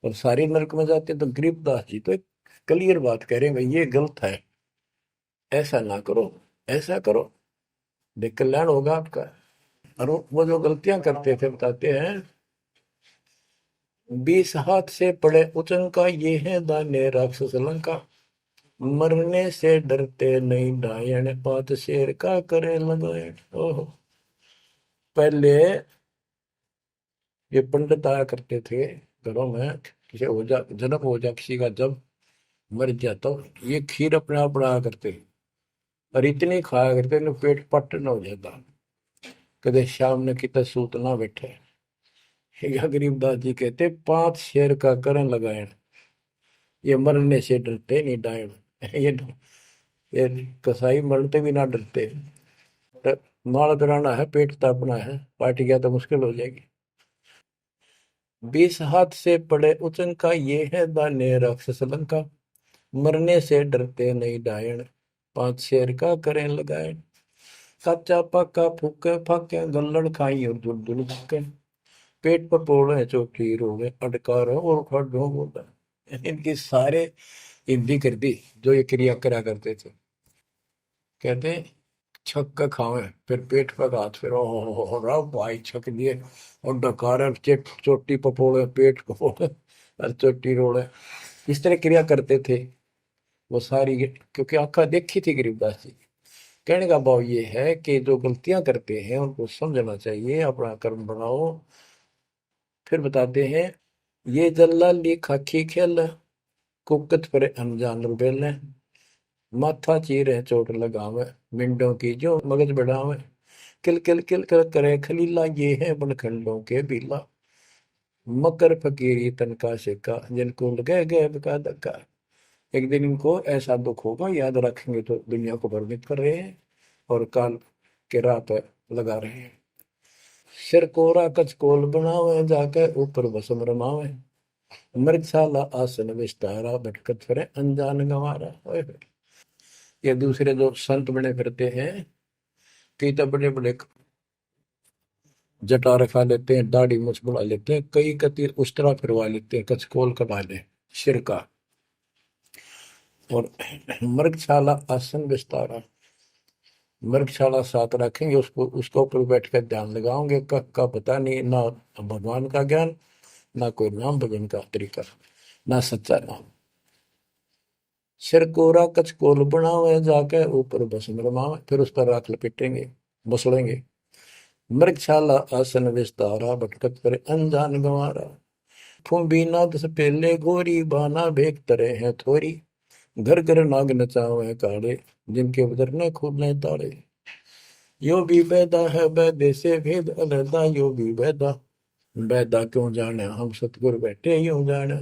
और सारे नरक में जाते। तो गरीबदास जी तो एक क्लियर बात कह रहे हैं, भाई ये गलत है, ऐसा ना करो, ऐसा करो, देख कल्याण होगा आपका। और वो जो गलतियां करते थे बताते हैं, 20 हाथ से पड़े उचंका, ये है दाने राक्षस लंका। मरने से डरते नहीं डायन, 5 शेर का करे लगायन। ओहो, पहले ये पंडित आया करते थे घरों में, किसी हो जा जन्म हो जा किसी का, जब मर गया तो ये खीर अपने आप बनाया करते और इतनी खाया करते न पेट पट न हो जाता, कदे शाम ने कितना सूत ना बैठे। या गरीबदास जी कहते 5 शेर का करण लगाए, ये मरने से डरते नहीं डायन। ये कसाई मरते भी ना डरते। माल कराना है, पेट तापना है, पार्ट गया तो मुश्किल हो जाएगी। 20 हाथ से पड़े उचन का, ये है दाने राक्षस लंका। मरने से डरते नहीं डायन, 5 शेर का करें लगाए। कच्चा पक्का फूके फाके, गल्लड़ खाई और दुल दुल फूके। पेट पर पोड़े चोटी रोगे, अटकारो और खड़ो बोला। इनकी सारे हिंदी कर दी जो ये क्रिया करा करते थे। कहते छक के खावे, फिर पेट पर हाथ, फिर ओ रहा भाई छक दिए, और डकार चोटी पपोड़े, पेट को और चोटी रोड़े, इस तरह क्रिया करते थे वो सारी, क्योंकि आंखा देखी थी गरीबदास जी। कहने का भाव ये है कि जो गलतियां करते हैं उनको समझना चाहिए, अपना कर्म बनाओ। फिर बताते हैं, ये जल्लाली खाकी खेल, कुकत पर अनजान रुबेल, माथा चीरे चोट लगावे, मिंडों की जो मगज बढ़ावे, किल किल किल कर करे खलीला, ये है बनखंडों के बीला, मकर फकीरी तनका सिक्का, जिनको लगे गए का धक्का। एक दिन इनको ऐसा दुख होगा, याद रखेंगे तो दुनिया को भ्रमित कर रहे हैं और काल के राह पे लगा रहे हैं। सिर कोरा कचकोल बनावे, जाके ऊपर भस्म रमावे, मृगशाला आसन विस्तारा, भटकत फिरे अनजान गंवारा। ओए होए। ये दूसरे जो संत बने फिरते हैं, कई तो बड़े बड़े जटा रखा लेते हैं, दाढ़ी मुछ बढ़ा लेते हैं, कई कति उस्तरा फिरवा लेते हैं, कचकोल कटा ले सिर का, और मृगशाला आसन विस्तारा, मृगशाला साथ रखेंगे, उसको उसके ऊपर बैठ कर ध्यान लगाओगे, कख का पता नहीं, ना भगवान का ज्ञान, ना कोई नाम भजन का तरीका, ना सच्चा नाम। सिर कोरा कचकोल बनावे, जाके ऊपर भस्म रमावे, फिर उस पर राख लपेटेंगे, मसलेंगे, मृगशाला आसन विस्तारा, भटकत पर अनजान गंवारा, फूंबी नाद से पहले गोरी, बाना भेक तरे हैं थोरी, घर घर नाग नचावे काड़े, जिनके उधर न खुलने ताड़े, यो भी बैदा है बैदे से भेद अलहदा, यो भी बैदा, बैदा क्यों जाने हम सतगुर बैठे यूं जाने,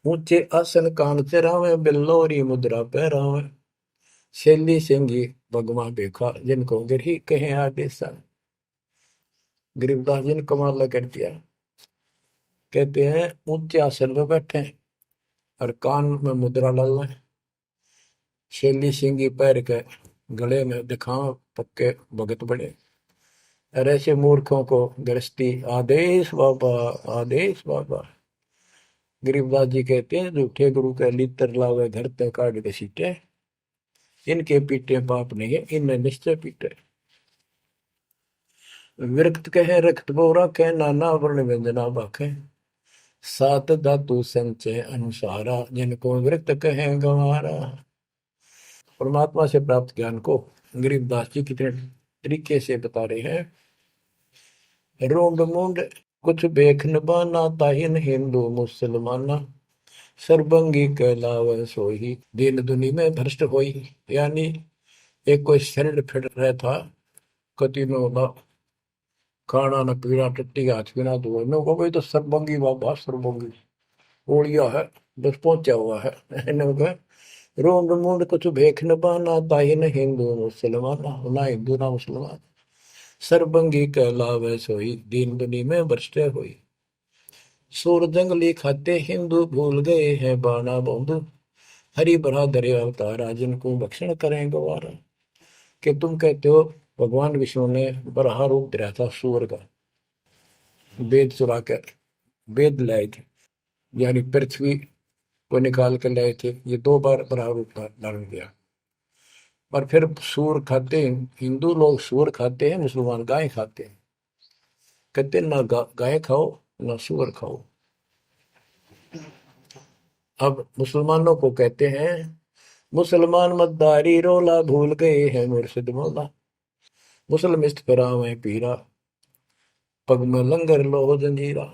ऊंचे आसन कान चरावे, बिल्लोरी मुद्रा पहरावे, शैली सिंगी भगवा देखा, जिनको गिरही कहे आदेशा। गरीबदास जी ने कमाल कर दिया, कहते हैं ऊंचे आसन में बैठे और कान में मुद्रा डालना, शैली सिंगी पैर के गले में दिखाओ पक्के भगत बड़े, और ऐसे मूर्खों को गृहस्थी आदेश बाबा, आदेश बाबा। गरीबदास जी कहते हैं, झूठे गुरु के लितर लावे, घर ते काट के सीटे, इनके पीटे पाप नहीं है, इनने निश्चय पीटे। विरक्त कहे रक्त बोरा कहे, नाना वर्ण व्यंजना बाखे, सात धातु संचय अनुसारा, जिनको विरक्त कहे गंवारा। परमात्मा से प्राप्त ज्ञान को गरीबदास जी कितने तरीके से बता रहे हैं। रोंड मुंड कुछ बेख न बाना, ताहिन हिंदू मुसलमाना, सरबंगी कहलावे सोही, दीन दुनी में भ्रष्ट होई। यानी एक कोई शरीर फिर रहा था, कति नो ना खाना न पीना, टट्टी हाथ पीना धोए, मैं को भाई तो सरबंगी बाबा, सरबंगी ओलिया है, बस पहुंचा हुआ है। रोम मूड कुछ भेख न बहाना, ताही न हिंदू मुसलमान, ना हिंदू ना मुसलमान, सरबंगी कहलावे सोई, दीन दुनी में बरसते हुई, सूर जंगली खाते हिंदू, भूल गए हैं बाना बंधु, हरि भरा दरे अवतारा, जिनको भक्षण करें गवारा। कि तुम कहते हो भगवान विष्णु ने बराह रूप दिया था सूर का, वेद चुरा कर वेद लाए थे, यानी पृथ्वी को निकाल कर लाए थे, ये दो बार बराह रूप धारण किया। पर फिर सूर खाते हैं हिंदू लोग, सूर खाते हैं, मुसलमान गाय खाते हैं। कहते ना गाय खाओ ना सूअर खाओ। अब मुसलमानों को कहते हैं, मुसलमान मद्दारी रोला, भूल गए हैं मुर्शिद मौला, मुसलमिस्त फरावे पीरा, पग में लंगर लो जंजीरा,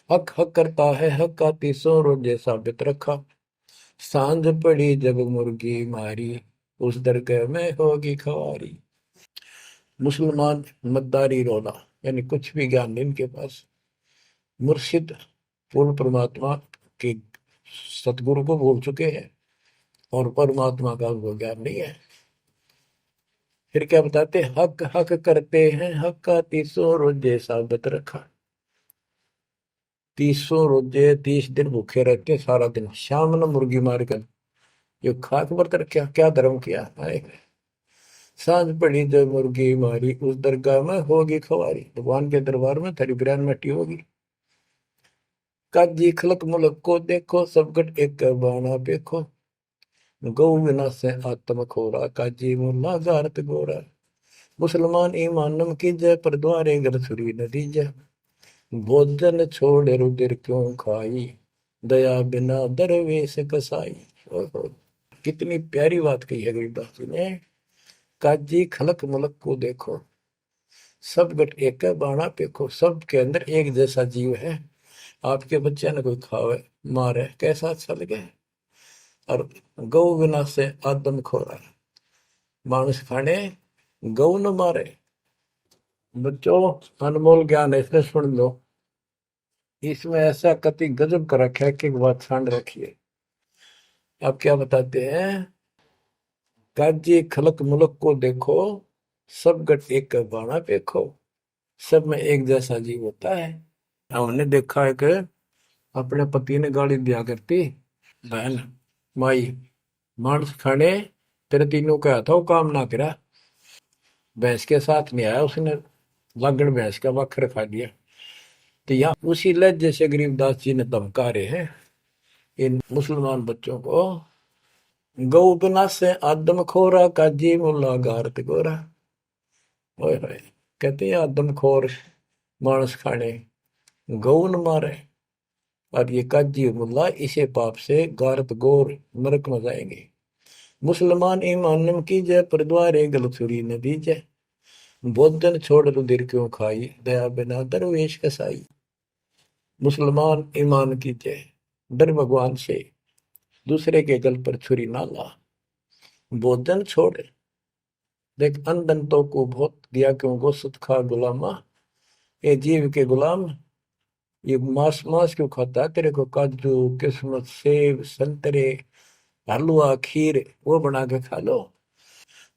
हक हक करता है हक का, तीसों रोजे साबित रखा, सांझ पड़ी जब मुर्गी मारी, उस दरगाह में होगी खवारी। मुसलमान मद्दारी रोला, यानी कुछ भी ज्ञान नहीं इनके पास, मुर्शिद पूर्ण परमात्मा के सतगुरु को भूल चुके हैं, और परमात्मा का उनको ज्ञान नहीं है। फिर क्या बताते, हक हक करते हैं हक का, तीसों रोजे साबित रखा, तीसों रोजे 30 दिन भूखे रहते, सारा दिन शाम न मुर्गी मार कर, ये खाक व्रत रखा, क्या धर्म किया है। सांझ पड़ी जो मुर्गी मारी, उस दरगाह में होगी खवारी, भगवान के दरबार में तेरी बिरयान मट्टी होगी। काजी खलक मुलक को देखो, सब गट एक बाना देखो, गौ बिना से आत्म खोरा, काजी मुल्ला गारत गोरा। मुसलमान ईमानम की जय, पर द्वारे घर छुरी नदी जय। भोजन छोड़ रुधिर क्यों खाई, दया बिना दरवेश कसाई। ओहो, कितनी प्यारी बात कही है गरीबदास जी ने। काजी खलक मलक को देखो, सब गट एक बाणा पेखो। सब के अंदर एक जैसा जीव है। आपके बच्चे ने कोई खावे मारे कैसा अच्छा लगे। और गौ बिना से आदम खोरा, मानुष खाने गौ न मारे। बच्चों, अनमोल ज्ञान है, इसने सुन लो। इसमें ऐसा कति गजब कर रखा है कि बात छांड रखी है। आप क्या बताते हैं? काजी खलक मुलक को देखो, सब गट एक बाणा पेखो। सब में एक जैसा जीव होता है। हमने देखा है कि अपने पति ने गाली दिया करती, बहन माई मांस खाने तेरे तीनों का था, वो काम ना करा। भैंस के साथ नहीं आया उसने, लागण भैंस का वक्र खा लिया। तो यहाँ उसी लहजे से गरीबदास जी ने धमका रहे हैं इन मुसलमान बच्चों को। गौ बिना से आदम खोरा, काजी मुल्ला गारत गोरा। ओए होए, कहते हैं आदम खोर मांस खाने गौ न मारे, और ये काजी मुल्ला इसे पाप से गारत गोर नरक में जाएंगे। मुसलमान ईमान की जय, पर द्वारे गल छुरी न दीजय। भोजन छोड़ रुधिर क्यों खाई, दया बिना दरवेश कसाई। मुसलमान ईमान की जय, डर भगवान से, दूसरे के गल पर छुरी ना ला। भोजन छोड़, देख अंधन तो को बहुत दिया क्यों गोसत खा गुलामा। ये जीव के गुलाम, ये मांस मांस क्यों खाता है? तेरे को काजू किस्मत सेब संतरे हलवा खीर वो बना के खा लो।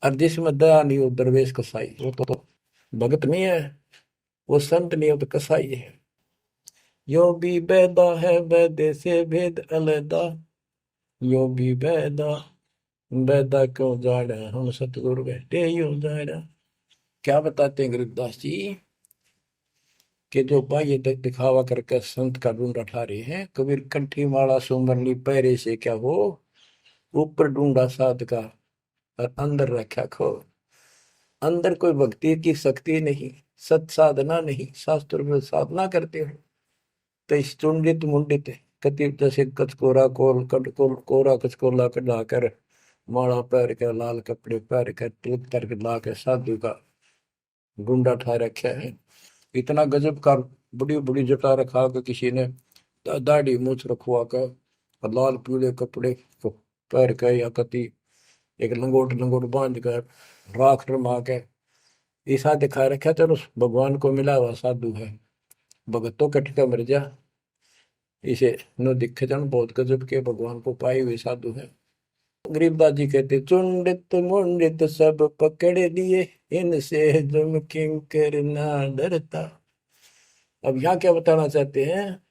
और जिसमें दया नहीं हो दरवेश कसाई, वो तो भगत नहीं है, वो संत नहीं हो तो कसाई है। यो भी बैदा है बैदे से भेद अलैदा, यो भी बैदा बैदा क्यों जाड़ा, हम सतगुरु बैठे यूं जाड़ा। क्या बताते हैं गरीबदास जी कि जो बाह्य दिखावा करके संत का ढूंढा ठा रहे हैं। कबीर कंठी माला सुमरनी पैरे से क्या हो, ऊपर ढूंढा साध का और अंदर रखा खो। अंदर कोई भक्ति की शक्ति नहीं, सत साधना नहीं, शास्त्र में साधना करते हो तो इस चुंडित मुंडित कति जैसे कचकोरा कोल कट कोल कोरा कचकोला कटा कर माला पैर के लाल कपड़े पैर के तिलक कर ला के साधु का गुंडा ठा रखा है। इतना गजब का बड़ी बड़ी जटा रखा के किसी ने दाढ़ी मूछ रखवा कर और लाल पीले कपड़े को पैर के या कति एक लंगोट लंगोट बांध कर राख रमा के ऐसा दिखा रखा। चलो भगवान को मिला हुआ साधु है, भगतों कटका मर जा। इसे न दिखे जन बहुत गजब के भगवान को पाए हुए साधु है। गरीबदास जी कहते चुंडित मुंडित सब पकड़ लिए, इनसे जम किंकर ना डरता। अब यहाँ क्या बताना चाहते हैं?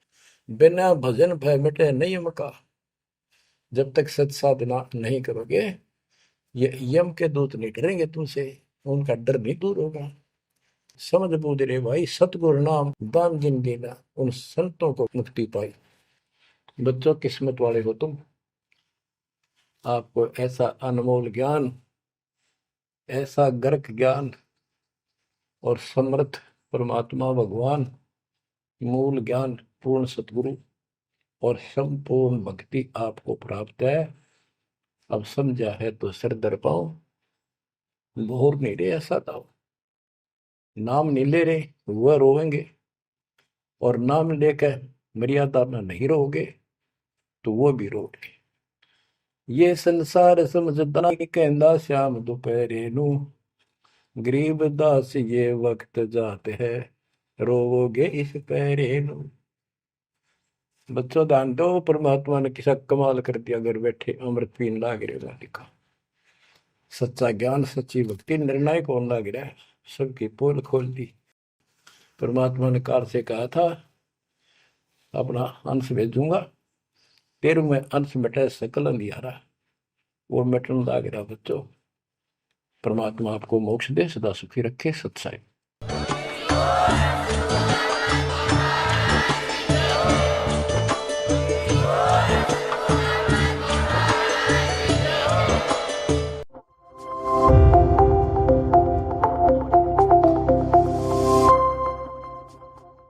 बिना भजन भय मिटे नहीं मका। जब तक सत साधना नहीं करोगे ये यम के दूत नहीं डरेंगे तुमसे, उनका डर नहीं दूर होगा। समझ बूझ रे भाई, सतगुरु नाम दान जिन देना, उन संतों को मुक्ति पाई। बच्चों, किस्मत वाले हो तुम, आपको ऐसा अनमोल ज्ञान, ऐसा गर्क ज्ञान और समर्थ परमात्मा भगवान, मूल ज्ञान पूर्ण सतगुरु और संपूर्ण भक्ति आपको प्राप्त है। अब समझा है तो सिर दर पाओ, बोर नहीं रहे ऐसा दाओ। नाम नहीं ले रहे वह रोएंगे, और नाम लेकर मर्यादा में नहीं रहोगे तो वो भी रोगे। ये संसार समझदा नहीं कहंदा श्याम दोपहरे नू, गरीब दास ये वक्त जात है, रोवोगे इस पैरे नू। बच्चों ध्यान दो, परमात्मा ने किसा कमाल कर दिया, घर बैठे अमृत पीन लाग रहे लिखा। सच्चा ज्ञान सच्ची भक्ति निर्णायक होने लग रहा है, सबकी पोल खोल दी। परमात्मा ने कार से कहा था अपना अंश भेजूंगा, तेरु में अंश मिटे सकल अंधियारा, वो मिटन लग रहा। बच्चों, परमात्मा आपको मोक्ष दे, सदा सुखी रखे। सत्साई।